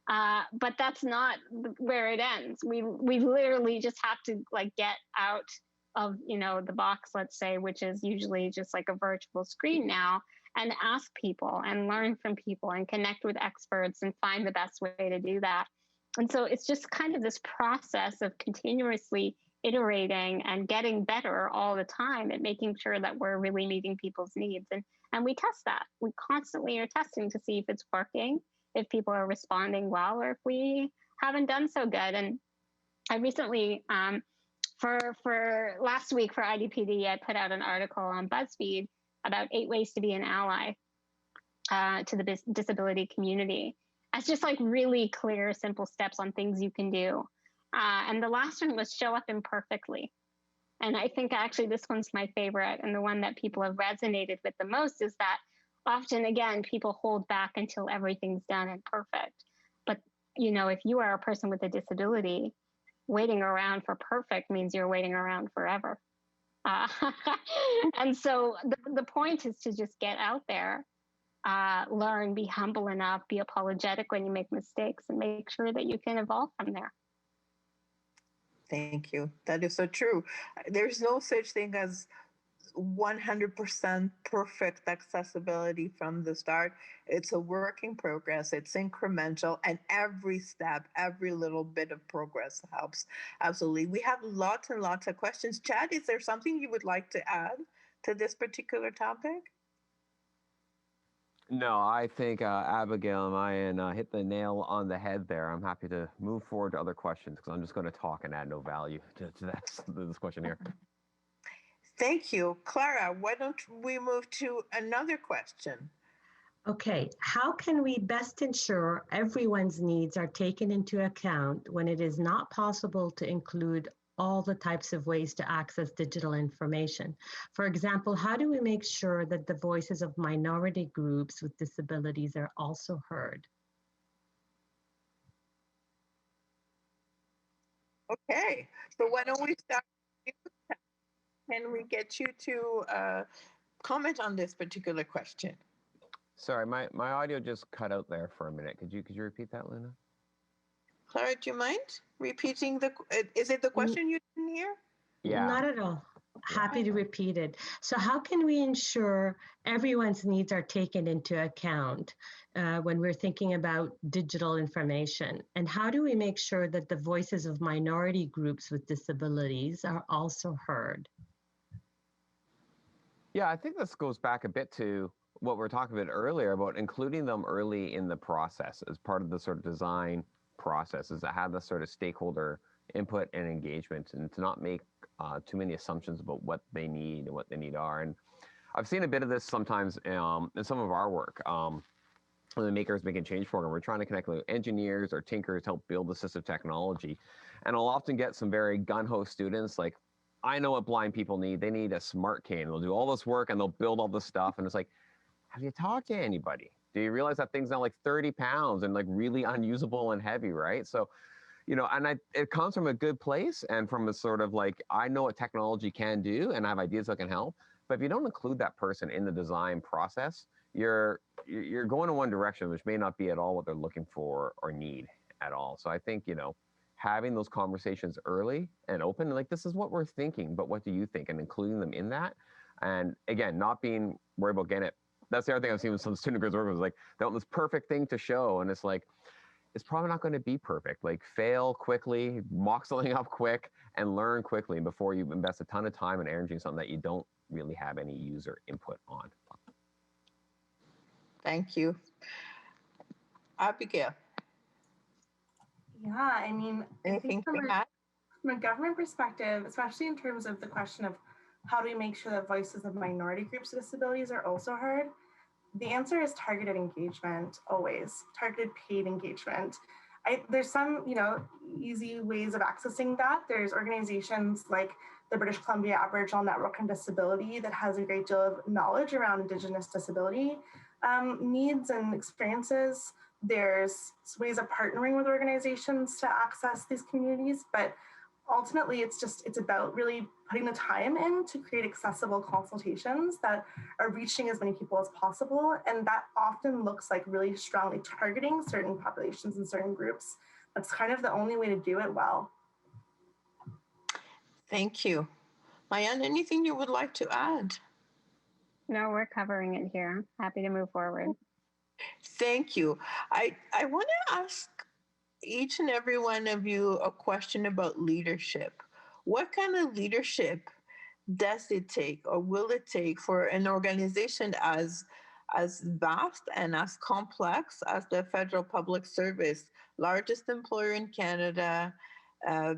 But that's not where it ends. We literally just have to like get out of, you know, the box, let's say, which is usually just like a virtual screen now, and ask people and learn from people and connect with experts and find the best way to do that. And so it's just kind of this process of continuously iterating and getting better all the time and making sure that we're really meeting people's needs. And we test that. We constantly are testing to see if it's working, if people are responding well, or if we haven't done so good. And I recently, for last week for IDPD, I put out an article on BuzzFeed about 8 ways to be an ally to the disability community. It's just like really clear, simple steps on things you can do. And the last one was show up imperfectly. And I think actually this one's my favorite, and the one that people have resonated with the most is that often, again, people hold back until everything's done and perfect. But, you know, if you are a person with a disability, waiting around for perfect means you're waiting around forever. And so the point is to just get out there, learn, be humble enough, be apologetic when you make mistakes, and make sure that you can evolve from there. Thank you. That is so true. There's no such thing as 100% perfect accessibility from the start. It's a work in progress, it's incremental, and every step, every little bit of progress helps. Absolutely. We have lots and lots of questions. Chad, is there something you would like to add to this particular topic? No, I think Abigail and Mayan hit the nail on the head there. I'm happy to move forward to other questions because I'm just going to talk and add no value to this question here. Thank you. Clara, why don't we move to another question? Okay, how can we best ensure everyone's needs are taken into account when it is not possible to include all the types of ways to access digital information? For example, how do we make sure that the voices of minority groups with disabilities are also heard? Okay, so why don't we start? Can we get you to comment on this particular question? Sorry, my audio just cut out there for a minute. Could you repeat that, Luna? Clara, do you mind repeating is it the question you didn't hear? Yeah. Not at all. Happy to repeat it. So how can we ensure everyone's needs are taken into account when we're thinking about digital information? And how do we make sure that the voices of minority groups with disabilities are also heard? Yeah, I think this goes back a bit to what we were talking about earlier about including them early in the process as part of the sort of design processes that have the sort of stakeholder input and engagement, and to not make too many assumptions about what they need and what they need are. And I've seen a bit of this sometimes in some of our work. The Makers Making Change program, we're trying to connect with engineers or tinkers to help build assistive technology. And I'll often get some very gun-ho students like, I know what blind people need. They need a smart cane. They'll do all this work and they'll build all this stuff. And it's like, have you talked to anybody? Do you realize that thing's now like 30 pounds and like really unusable and heavy, right? So, you know, and it comes from a good place and from a sort of like, I know what technology can do and I have ideas that can help. But if you don't include that person in the design process, you're going in one direction, which may not be at all what they're looking for or need at all. So I think, you know, having those conversations early and open, like, this is what we're thinking, but what do you think? And including them in that. And again, not being worried about getting it. That's the other thing I've seen with some student groups work was like, they want this perfect thing to show. And it's like, it's probably not going to be perfect. Like, fail quickly, mock something up quick, and learn quickly before you invest a ton of time and energy in something that you don't really have any user input on. Thank you. Abigail. Yeah, I mean, Anything to add? From a government perspective, especially in terms of the question of how do we make sure that voices of minority groups with disabilities are also heard, the answer is targeted engagement, always. Targeted paid engagement. There's some, you know, easy ways of accessing that. There's organizations like the British Columbia Aboriginal Network on Disability that has a great deal of knowledge around Indigenous disability needs and experiences. There's ways of partnering with organizations to access these communities, but ultimately it's about really putting the time in to create accessible consultations that are reaching as many people as possible. And that often looks like really strongly targeting certain populations and certain groups. That's kind of the only way to do it well. Thank you. Mayan, anything you would like to add? No, we're covering it here. Happy to move forward. Thank you. I want to ask each and every one of you a question about leadership. What kind of leadership does it take or will it take for an organization as vast and as complex as the Federal Public Service, largest employer in Canada, a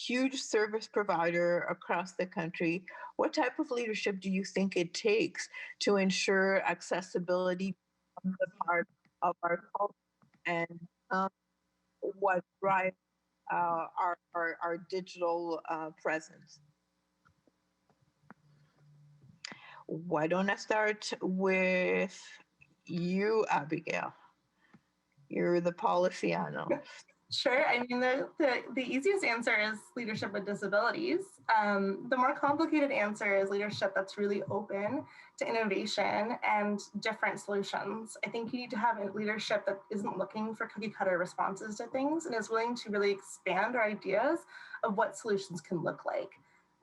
huge service provider across the country? What type of leadership do you think it takes to ensure accessibility becomes a part of our culture and what drives our digital presence? Why don't I start with you, Abigail? You're the policy analyst. Sure. I mean, the easiest answer is leadership with disabilities. The more complicated answer is leadership that's really open to innovation and different solutions. I think you need to have a leadership that isn't looking for cookie cutter responses to things and is willing to really expand our ideas of what solutions can look like.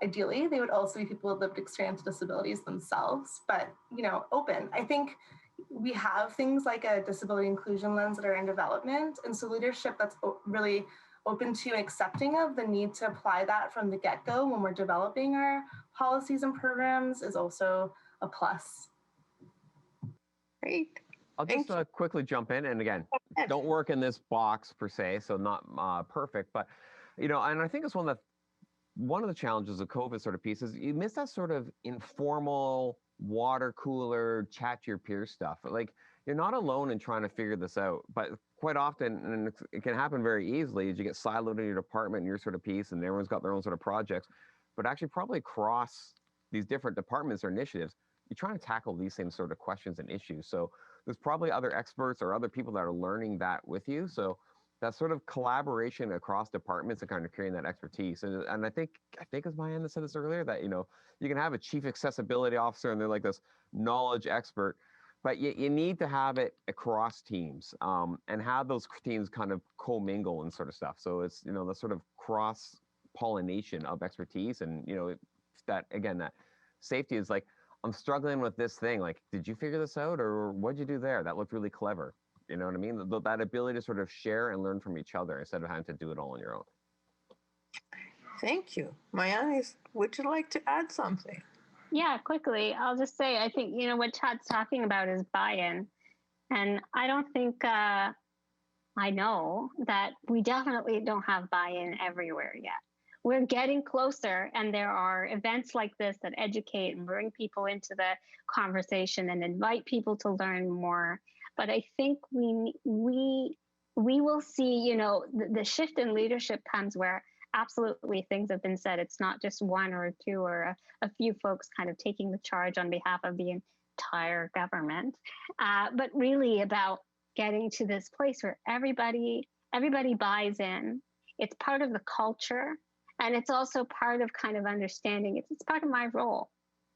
Ideally, they would also be people with lived experience with disabilities themselves, but, you know, open. I think we have things like a disability inclusion lens that are in development. And so leadership that's really open to and accepting of the need to apply that from the get-go when we're developing our policies and programs is also a plus. Great. I'll just quickly jump in, and again, don't work in this box per se, so not perfect, but and I think it's one of the challenges of COVID sort of piece is you miss that sort of informal water cooler chat to your peers stuff. Like you're not alone in trying to figure this out, but quite often, and it can happen very easily, is you get siloed in your department and your sort of piece, and everyone's got their own sort of projects, but actually probably across these different departments or initiatives, you're trying to tackle these same sort of questions and issues. So there's probably other experts or other people that are learning that with you. So that sort of collaboration across departments and kind of creating that expertise. And I think as Marianne said this earlier, that, you can have a chief accessibility officer and they're like this knowledge expert, but you need to have it across teams and have those teams kind of commingle and sort of stuff. So it's, the sort of cross pollination of expertise and, that safety is like, I'm struggling with this thing. Like, did you figure this out or what'd you do there? That looked really clever. You know what I mean? That ability to sort of share and learn from each other instead of having to do it all on your own. Thank you. Marianne, would you like to add something? Yeah, quickly. I'll just say, I think, what Chad's talking about is buy-in. And I don't think, I know that we definitely don't have buy-in everywhere yet. We're getting closer, and there are events like this that educate and bring people into the conversation and invite people to learn more. But I think we will see, the shift in leadership comes where absolutely things have been said. It's not just one or two or a few folks kind of taking the charge on behalf of the entire government, but really about getting to this place where everybody buys in. It's part of the culture. And it's also part of kind of understanding it's part of my role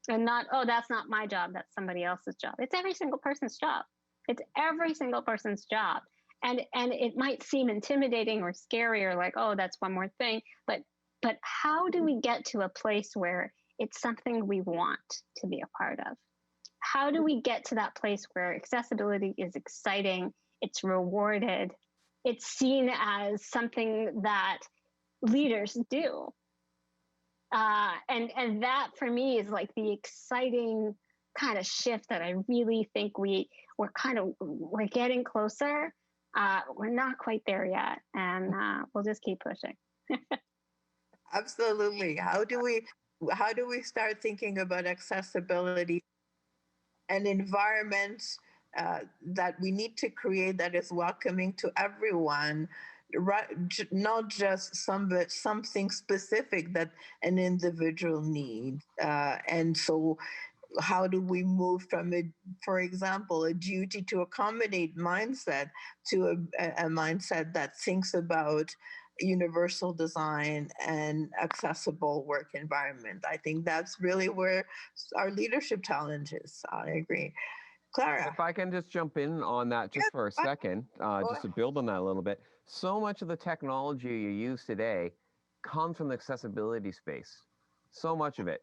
and not, oh, that's not my job. That's somebody else's job. It's every single person's job. It's every single person's job. And it might seem intimidating or scary or like, oh, that's one more thing. But how do we get to a place where it's something we want to be a part of? How do we get to that place where accessibility is exciting, it's rewarded, it's seen as something that leaders do. And that for me is like the exciting kind of shift that I really think we're getting closer. We're not quite there yet, and we'll just keep pushing. Absolutely. How do we start thinking about accessibility and environments that we need to create that is welcoming to everyone? Right, not just something specific that an individual needs. And so how do we move from for example, a duty to accommodate mindset to a mindset that thinks about universal design and accessible work environment? I think that's really where our leadership challenge is. I agree. Clara. If I can just jump in on that just for a second, just to build on that a little bit. So much of the technology you use today comes from the accessibility space. So much of it.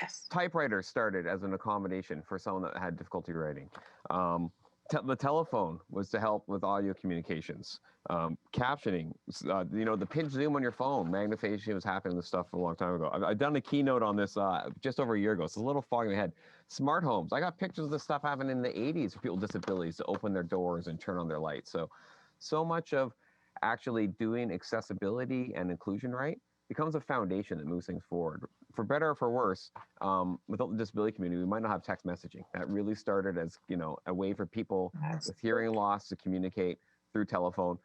Yes. Typewriters started as an accommodation for someone that had difficulty writing. The telephone was to help with audio communications. Captioning, the pinch zoom on your phone, magnification was happening with stuff a long time ago. I've done a keynote on this just over a year ago. It's a little foggy in my head. Smart homes. I got pictures of this stuff happening in the 80s for people with disabilities to open their doors and turn on their lights. So much of actually doing accessibility and inclusion right becomes a foundation that moves things forward. For better or for worse, without the disability community, we might not have text messaging. That really started as, a way for people with hearing loss to communicate through telephone.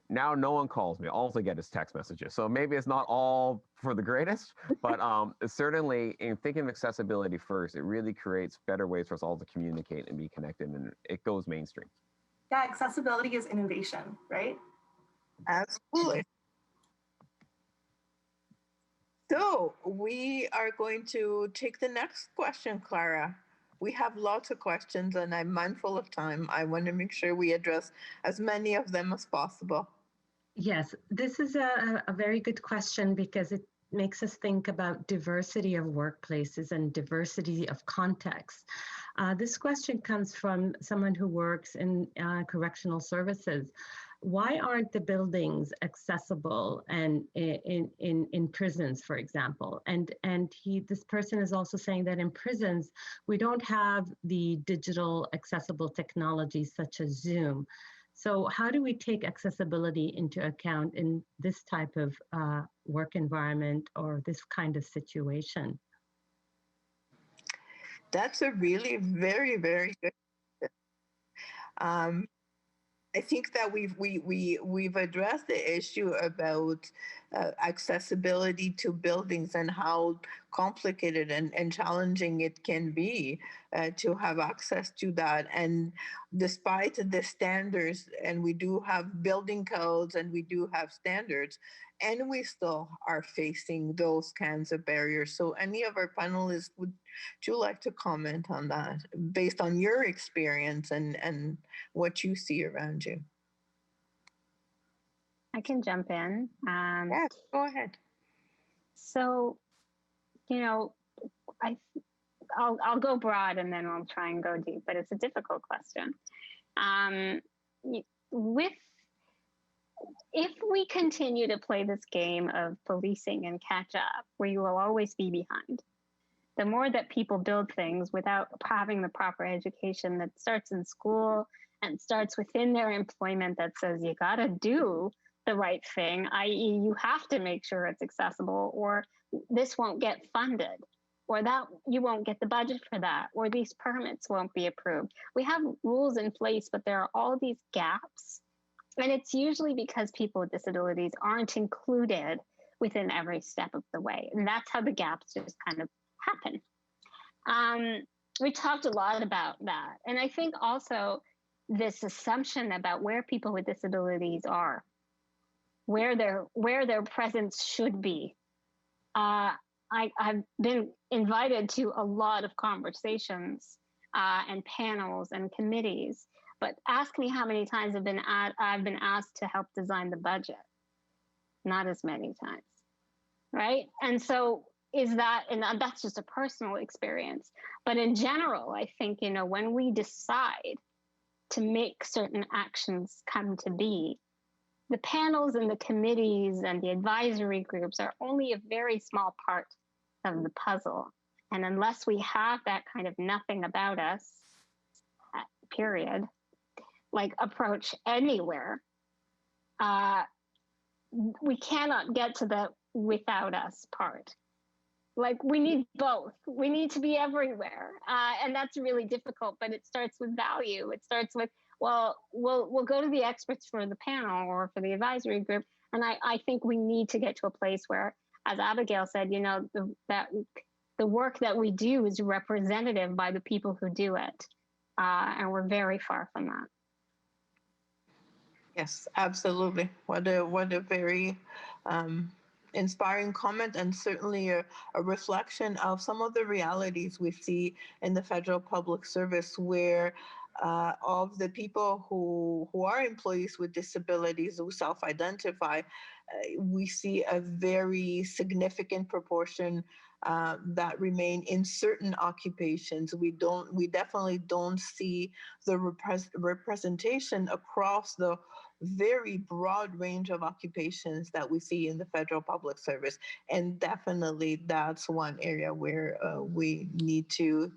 Now no one calls me. All they get is text messages. So maybe it's not all for the greatest, but certainly in thinking of accessibility first, it really creates better ways for us all to communicate and be connected, and it goes mainstream. Yeah, accessibility is innovation, right? Absolutely. So we are going to take the next question, Clara. We have lots of questions and I'm mindful of time. I want to make sure we address as many of them as possible. Yes, this is a very good question because it makes us think about diversity of workplaces and diversity of context. This question comes from someone who works in correctional services. why aren't the buildings accessible and in prisons, for example? And this person is also saying that in prisons we don't have the digital accessible technologies such as Zoom. So how do we take accessibility into account in this type of work environment or this kind of situation? That's a really very, very good. Um, I think that we've addressed the issue about accessibility to buildings and how complicated and challenging it can be to have access to that. And despite the standards, and we do have building codes and we do have standards, and we still are facing those kinds of barriers. So, any of our panelists, would you like to comment on that based on your experience and what you see around you? I can jump in. Yeah, go ahead. So, you know, I'll go broad and then I'll try and go deep, but it's a difficult question. If we continue to play this game of policing and catch up, where you will always be behind, the more that people build things without having the proper education that starts in school and starts within their employment that says you got to do the right thing, i.e., you have to make sure it's accessible, or this won't get funded, or that you won't get the budget for that, or these permits won't be approved. We have rules in place, but there are all these gaps. And it's usually because people with disabilities aren't included within every step of the way. And that's how the gaps just kind of happen. We talked a lot about that. And I think also this assumption about where people with disabilities are, where their presence should be. I've been invited to a lot of conversations and panels and committees, but ask me how many times I've been asked to help design the budget. Not as many times, right? And so that's just a personal experience. But in general, I think, when we decide to make certain actions come to be, the panels and the committees and the advisory groups are only a very small part of the puzzle. And unless we have that kind of nothing about us, period, like approach anywhere, we cannot get to the without us part. Like, we need both. We need to be everywhere. And that's really difficult, but it starts with value. It starts with, well, we'll go to the experts for the panel or for the advisory group. And I think we need to get to a place where, as Abigail said, that the work that we do is representative by the people who do it. And we're very far from that. Yes, absolutely. What a very inspiring comment, and certainly a reflection of some of the realities we see in the federal public service, where of the people who are employees with disabilities who self-identify, we see a very significant proportion that remain in certain occupations. We definitely don't see the representation across the very broad range of occupations that we see in the federal public service. And definitely that's one area where we need to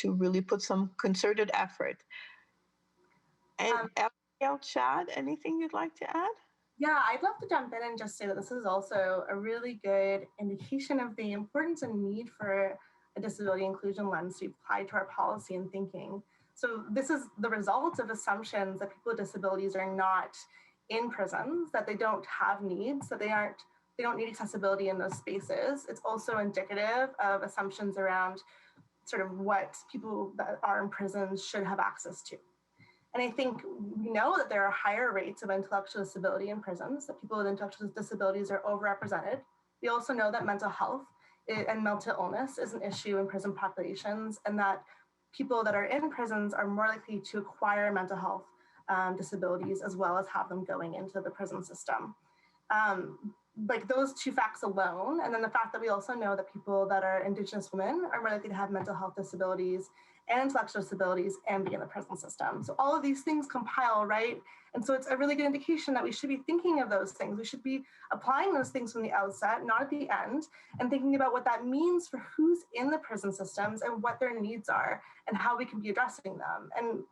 really put some concerted effort. And Abigail, Chad, anything you'd like to add? Yeah, I'd love to jump in and just say that this is also a really good indication of the importance and need for a disability inclusion lens to apply to our policy and thinking. So this is the result of assumptions that people with disabilities are not in prisons, that they don't have needs, that they don't need accessibility in those spaces. It's also indicative of assumptions around sort of what people that are in prisons should have access to. And I think we know that there are higher rates of intellectual disability in prisons, that people with intellectual disabilities are overrepresented. We also know that mental health and mental illness is an issue in prison populations, and that people that are in prisons are more likely to acquire mental health disabilities as well as have them going into the prison system. Like those two facts alone, and then the fact that we also know that people that are Indigenous women are more likely to have mental health disabilities and intellectual disabilities and be in the prison system. So all of these things compile, right? And so it's a really good indication that we should be thinking of those things. We should be applying those things from the outset, not at the end, and thinking about what that means for who's in the prison systems and what their needs are and how we can be addressing them. And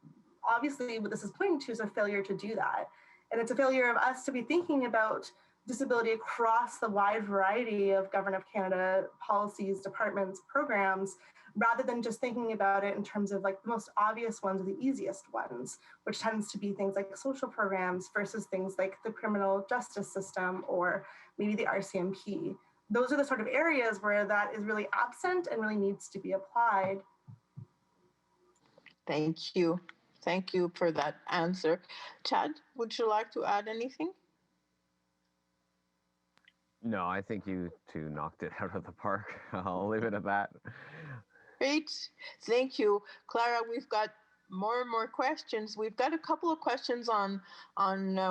obviously what this is pointing to is a failure to do that. And it's a failure of us to be thinking about disability across the wide variety of Government of Canada policies, departments, programs, rather than just thinking about it in terms of like the most obvious ones or the easiest ones, which tends to be things like social programs versus things like the criminal justice system or maybe the RCMP. Those are the sort of areas where that is really absent and really needs to be applied. Thank you. Thank you for that answer. Chad, would you like to add anything? No, I think you two knocked it out of the park. I'll leave it at that. Great. Thank you. Clara, we've got more and more questions. We've got a couple of questions on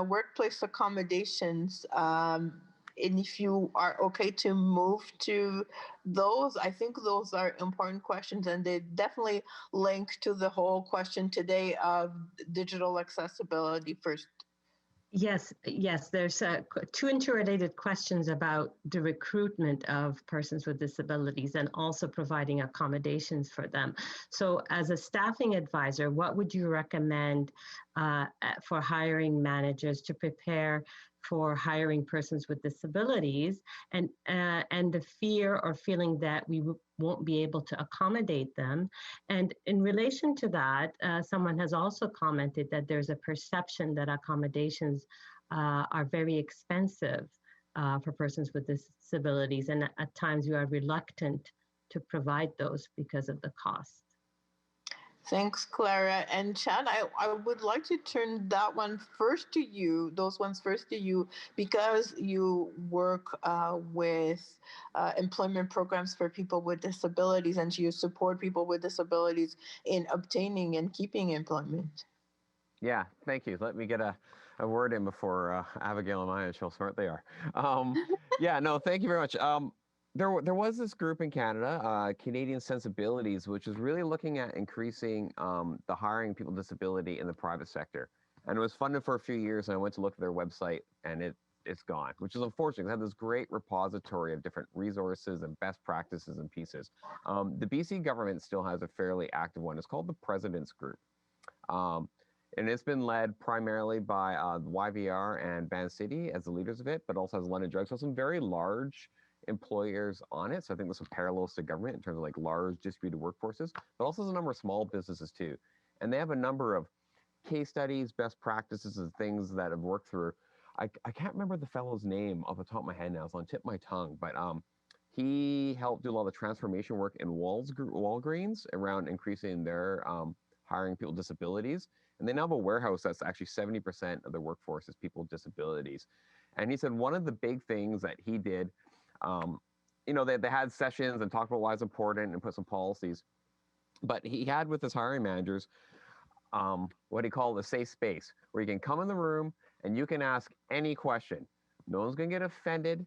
workplace accommodations. And if you are okay to move to those, I think those are important questions, and they definitely link to the whole question today of digital accessibility first. Yes, there's two interrelated questions about the recruitment of persons with disabilities and also providing accommodations for them. So as a staffing advisor, what would you recommend for hiring managers to prepare for hiring persons with disabilities, and the fear or feeling that we won't be able to accommodate them? And in relation to that, someone has also commented that there's a perception that accommodations are very expensive for persons with disabilities, and at times you are reluctant to provide those because of the cost. Thanks, Clara. And Chad, I would like to turn that one first to you, those ones first to you, because you work with employment programs for people with disabilities, and you support people with disabilities in obtaining and keeping employment. Yeah, thank you. Let me get a word in before Abigail and Maya show how smart they are. Yeah, no, thank you very much. There was this group in Canada, Canadian Sensibilities, which is really looking at increasing the hiring people with disability in the private sector. And it was funded for a few years, and I went to look at their website, and it's gone, which is unfortunate. They have this great repository of different resources and best practices and pieces. The BC government still has a fairly active one. It's called the President's Group. And it's been led primarily by YVR and Van City as the leaders of it, but also has London Drugs. So some very large employers on it. So I think there's some parallels to government in terms of like large distributed workforces, but also there's a number of small businesses too. And they have a number of case studies, best practices, and things that have worked through. I can't remember the fellow's name off the top of my head now. It's on the tip of my tongue, but he helped do a lot of the transformation work in Walgreens around increasing their hiring people with disabilities. And they now have a warehouse that's actually 70% of their workforce is people with disabilities. And he said one of the big things that he did, you know, they had sessions and talked about why it's important and put some policies. But he had with his hiring managers what he called a safe space, where you can come in the room and you can ask any question. No one's going to get offended.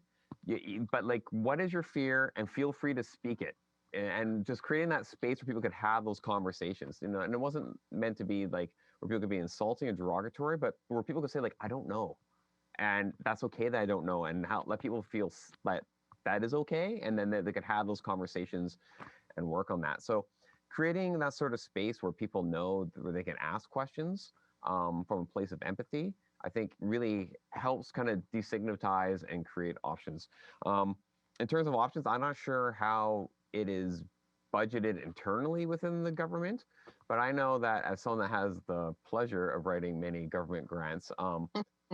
But like, what is your fear? And feel free to speak it. And just creating that space where people could have those conversations, you know, and it wasn't meant to be like where people could be insulting or derogatory, but where people could say like, I don't know. And that's okay that I don't know, and let people feel like that is okay. And then they could have those conversations and work on that. So creating that sort of space where people know where they can ask questions from a place of empathy, I think really helps kind of destigmatize and create options. In terms of options, I'm not sure how it is budgeted internally within the government, but I know that as someone that has the pleasure of writing many government grants,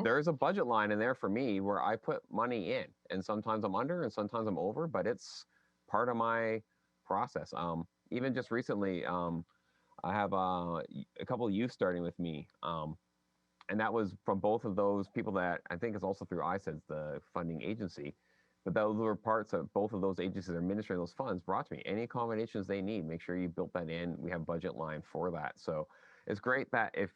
there's a budget line in there for me where I put money in, and sometimes I'm under and sometimes I'm over, but it's part of my process. Even just recently, I have a couple of youth starting with me, and that was from both of those people that I think is also through ISEDS, the funding agency. But those were parts of both of those agencies administering those funds brought to me. Any accommodations they need, make sure you built that in. We have budget line for that. So it's great that if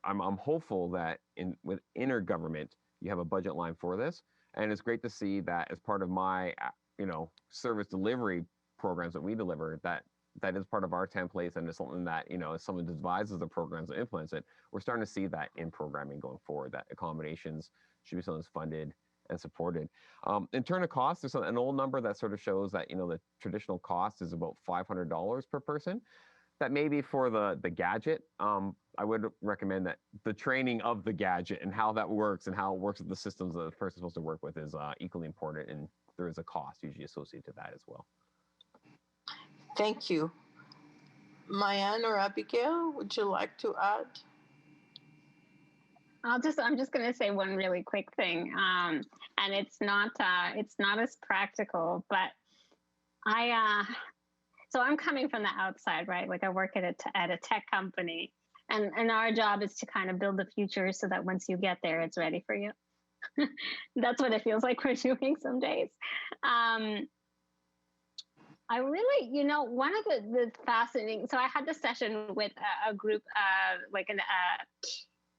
I'm hopeful that with inner government, you have a budget line for this. And it's great to see that as part of my, you know, service delivery programs that we deliver, that that is part of our templates, and it's something that, as someone devises the programs and implements it, we're starting to see that in programming going forward, that accommodations should be something that's funded and supported. In terms of cost, there's an old number that sort of shows that, the traditional cost is about $500 per person. That may be for the gadget. I would recommend that the training of the gadget and how that works and how it works with the systems that the person's supposed to work with is equally important, and there is a cost usually associated to that as well. Thank you. Mayan or Abigail, would you like to add? I'm just going to say one really quick thing, and it's not as practical, but so I'm coming from the outside, right? Like I work at a tech company, and our job is to kind of build the future so that once you get there, it's ready for you. That's what it feels like we're doing some days. I really, one of the fascinating, so I had this session with a group, like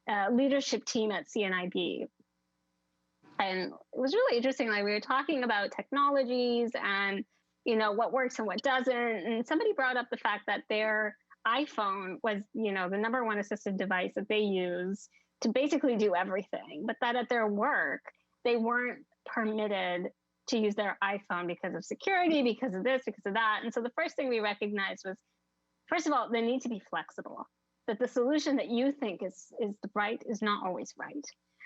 a leadership team at CNIB. And it was really interesting. Like we were talking about technologies and, what works and what doesn't. And somebody brought up the fact that their iPhone was, the number one assistive device that they use to basically do everything, but that at their work, they weren't permitted to use their iPhone because of security, because of this, because of that. And so the first thing we recognized was, first of all, they need to be flexible, that the solution that you think is right is not always right.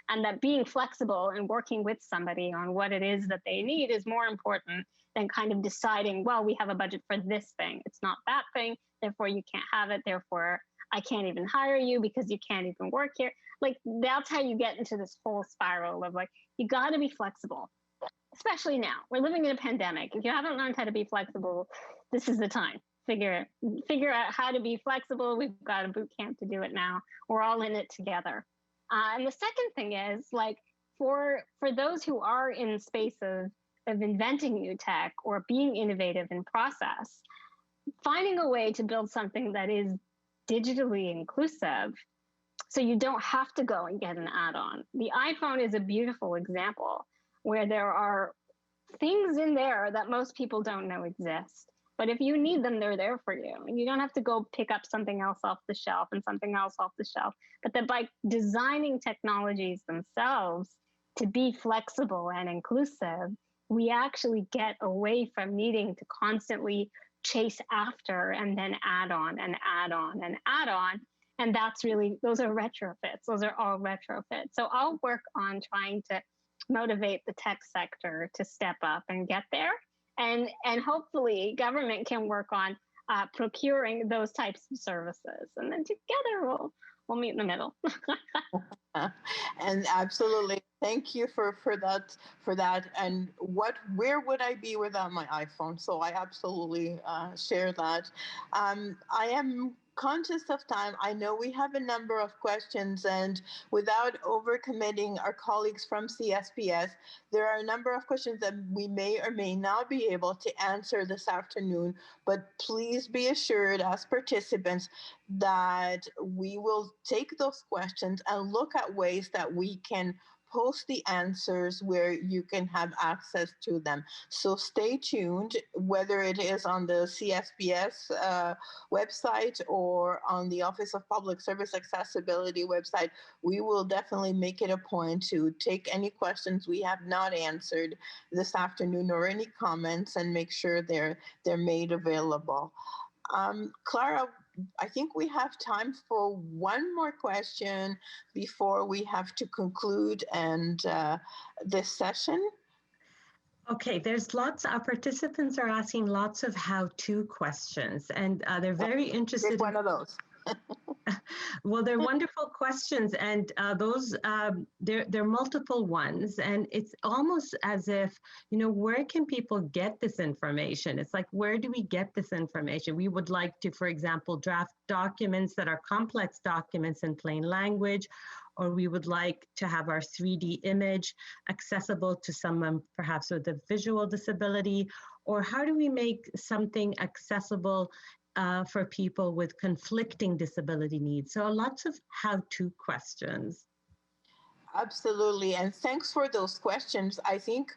And that being flexible and working with somebody on what it is that they need is more important than kind of deciding, well, we have a budget for this thing. It's not that thing, therefore you can't have it. Therefore, I can't even hire you because you can't even work here. Like that's how you get into this whole spiral of like, you got to be flexible. Especially now, we're living in a pandemic. If you haven't learned how to be flexible, this is the time. Figure out how to be flexible. We've got a boot camp to do it now. We're all in it together. And the second thing is like for those who are in space of inventing new tech or being innovative in process, finding a way to build something that is digitally inclusive so you don't have to go and get an add-on. The iPhone is a beautiful example where there are things in there that most people don't know exist. But if you need them, they're there for you. And you don't have to go pick up something else off the shelf and something else off the shelf. But that by designing technologies themselves to be flexible and inclusive, we actually get away from needing to constantly chase after and then add on and add on and add on. And that's really, those are retrofits. Those are all retrofits. So I'll work on trying to motivate the tech sector to step up and get there. And hopefully government can work on procuring those types of services. And then together we'll meet in the middle. And absolutely. Thank you for that. And where would I be without my iPhone? So I absolutely share that. I am conscious of time. I know we have a number of questions, and without overcommitting our colleagues from CSPS, there are a number of questions that we may or may not be able to answer this afternoon, but please be assured as participants that we will take those questions and look at ways that we can post the answers where you can have access to them. So stay tuned, whether it is on the CSPS website or on the Office of Public Service Accessibility website. We will definitely make it a point to take any questions we have not answered this afternoon or any comments and make sure they're made available. Clara, I think we have time for one more question before we have to conclude and this session. Okay, there's our participants are asking lots of how-to questions, and they're very interested. Pick one of those. Well, they're wonderful questions, and those they're multiple ones, and it's almost as if, where can people get this information? It's like, where do we get this information? We would like to, for example, draft documents that are complex documents in plain language, or we would like to have our 3D image accessible to someone perhaps with a visual disability, or how do we make something accessible for people with conflicting disability needs? So lots of how-to questions. Absolutely, and thanks for those questions. I think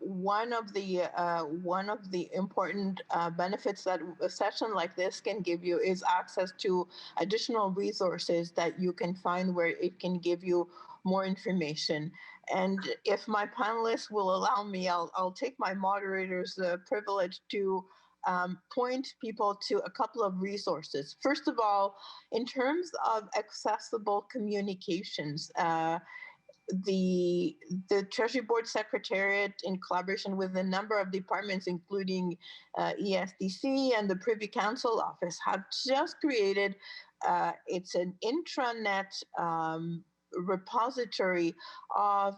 one of the important benefits that a session like this can give you is access to additional resources that you can find where it can give you more information. And if my panelists will allow me, I'll take my moderator's privilege to point people to a couple of resources. First of all, in terms of accessible communications, the Treasury Board Secretariat, in collaboration with a number of departments, including ESDC and the Privy Council Office, have just created, it's an intranet repository of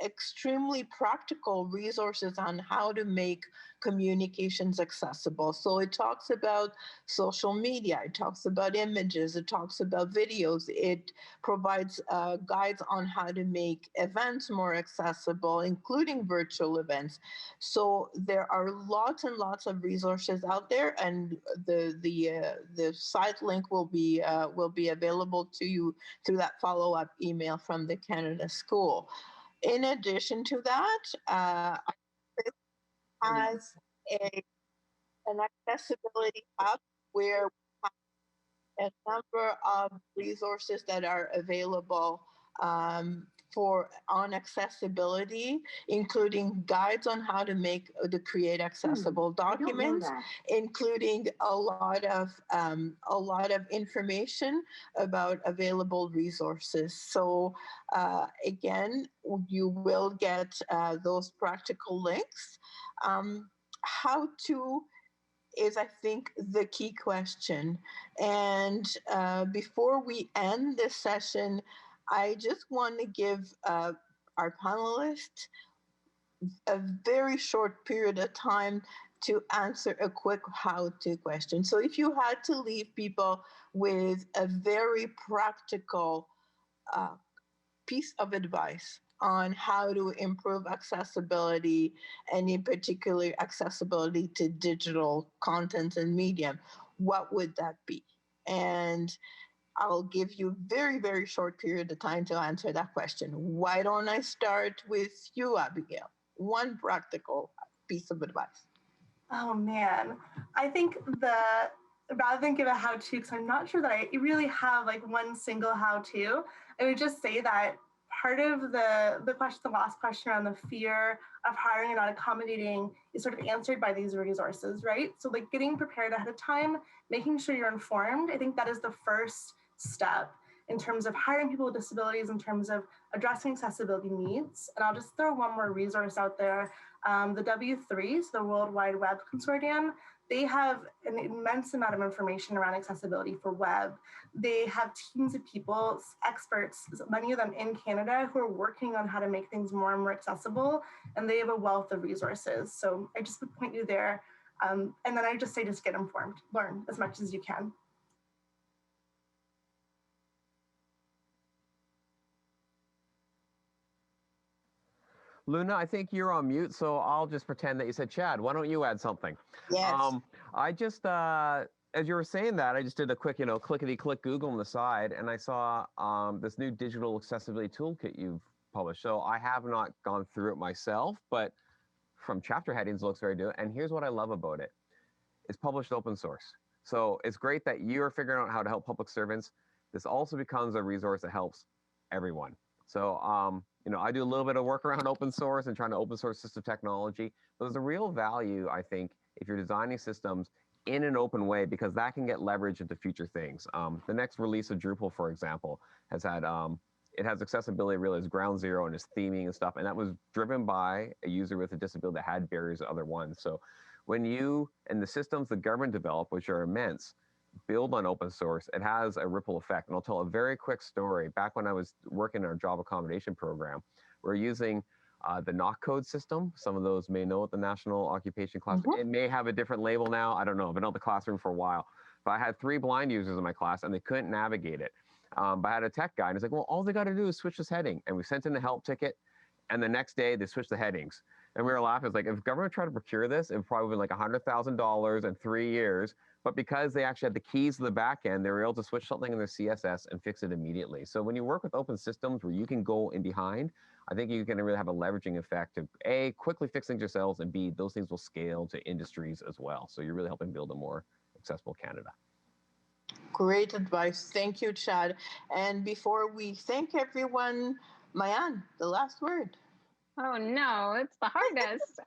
extremely practical resources on how to make communications accessible. So it talks about social media, it talks about images, it talks about videos, it provides guides on how to make events more accessible, including virtual events. So there are lots and lots of resources out there, and the site link will be available to you through that follow-up email from the Canada School. In addition to that, it has an accessibility hub where we have a number of resources that are available on accessibility, including guides on how to create accessible documents, including a lot of information about available resources. So again, you will get those practical links. How to is, I think, the key question. And before we end this session, I just want to give our panelists a very short period of time to answer a quick how-to question. So if you had to leave people with a very practical piece of advice on how to improve accessibility, and in particular accessibility to digital content and medium, what would that be? And I'll give you a very, very short period of time to answer that question. Why don't I start with you, Abigail? One practical piece of advice. Oh man, I think rather than give a how-to, because I'm not sure that I really have like one single how-to, I would just say that part of the last question around the fear of hiring and not accommodating is sort of answered by these resources, right? So like getting prepared ahead of time, making sure you're informed, I think that is the first step in terms of hiring people with disabilities, in terms of addressing accessibility needs. And I'll just throw one more resource out there. The W3, so the World Wide Web Consortium, they have an immense amount of information around accessibility for web. They have teams of people, experts, many of them in Canada, who are working on how to make things more and more accessible, and they have a wealth of resources. So I just would point you there. And then I just say, just get informed, learn as much as you can. Luna, I think you're on mute, so I'll just pretend that you said Chad. Why don't you add something? Yes. I just, as you were saying that, I just did a quick, clickety-click Google on the side, and I saw this new digital accessibility toolkit you've published. So I have not gone through it myself, but from chapter headings, it looks very good. And here's what I love about it. It's published open source. So it's great that you're figuring out how to help public servants. This also becomes a resource that helps everyone. So, I do a little bit of work around open source and trying to open source system technology, but there's a real value, I think, if you're designing systems in an open way, because that can get leverage into future things. The next release of Drupal, for example, has had, it has accessibility really as ground zero and its theming and stuff, and that was driven by a user with a disability that had barriers to other ones. So when you, and the systems the government develop, which are immense, build on open source, it has a ripple effect. And I'll tell a very quick story. Back when I was working in our job accommodation program, we're using the knock code system. Some of those may know it, the National Occupation Class. It may have a different label now. I don't know. I've been out the classroom for a while. But I had 3 blind users in my class, and they couldn't navigate it. But I had a tech guy, and he's like, well, all they got to do is switch this heading. And we sent in a help ticket, and the next day they switched the headings. And we were laughing. It's like, if government tried to procure this, it would probably be like $100,000 in 3 years. but because they actually had the keys to the back end, they were able to switch something in their CSS and fix it immediately. So when you work with open systems where you can go in behind, I think you're going to really have a leveraging effect of A, quickly fix things yourselves, and B, those things will scale to industries as well. So you're really helping build a more accessible Canada. Great advice. Thank you, Chad. And before we thank everyone, Mayan, the last word. Oh no, it's the hardest.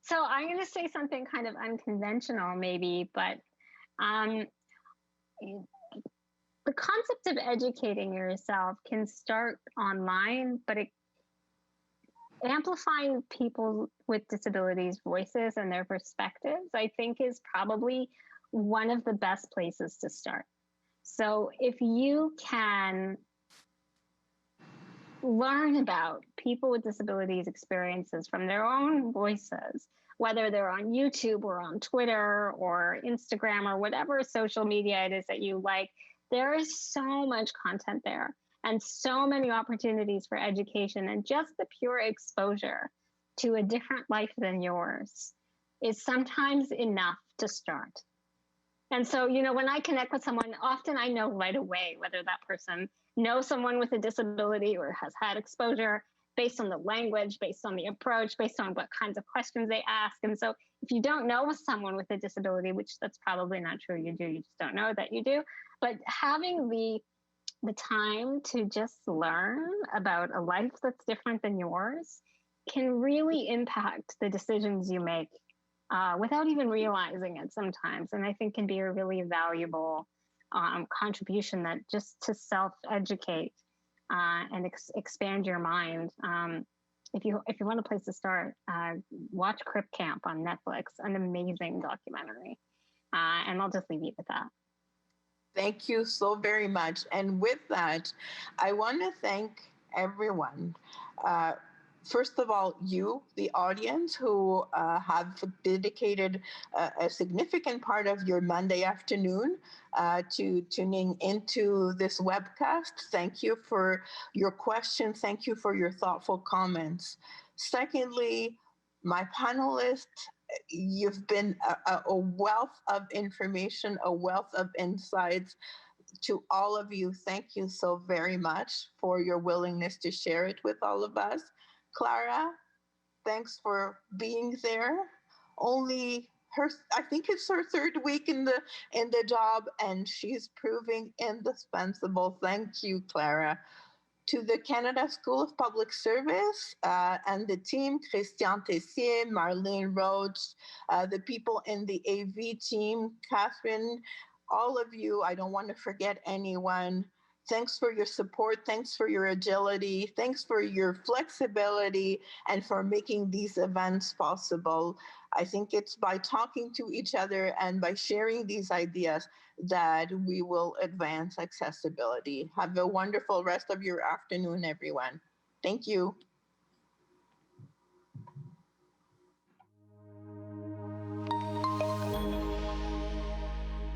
So I'm going to say something kind of unconventional, maybe, but the concept of educating yourself can start online, but amplifying people with disabilities' voices and their perspectives, I think, is probably one of the best places to start. So if you can learn about people with disabilities experiences from their own voices, whether they're on YouTube or on Twitter or Instagram or whatever social media it is that you like, there is so much content there and so many opportunities for education, and just the pure exposure to a different life than yours is sometimes enough to start. And so, you know, when I connect with someone, often I know right away whether that person knows someone with a disability or has had exposure based on the language, based on the approach, based on what kinds of questions they ask. And so if you don't know someone with a disability, which that's probably not true, you do, you just don't know that you do, but having the time to just learn about a life that's different than yours can really impact the decisions you make without even realizing it sometimes. And I think can be a really valuable contribution, that just to self-educate and expand your mind. If you want a place to start, watch Crip Camp on Netflix, an amazing documentary. And I'll just leave you with that. Thank you so very much. And with that, I want to thank everyone. First of all, you, the audience, who have dedicated a significant part of your Monday afternoon to tuning into this webcast. Thank you for your questions. Thank you for your thoughtful comments. Secondly, my panelists, you've been a wealth of information, a wealth of insights. To all of you, thank you so very much for your willingness to share it with all of us. Clara, thanks for being there. Only her, I think it's her third week in the job, and she's proving indispensable. Thank you, Clara. To the Canada School of Public Service and the team, Christian Tessier, Marlene Roach, the people in the AV team, Catherine, all of you, I don't want to forget anyone. Thanks for your support. Thanks for your agility. Thanks for your flexibility and for making these events possible. I think it's by talking to each other and by sharing these ideas that we will advance accessibility. Have a wonderful rest of your afternoon, everyone. Thank you.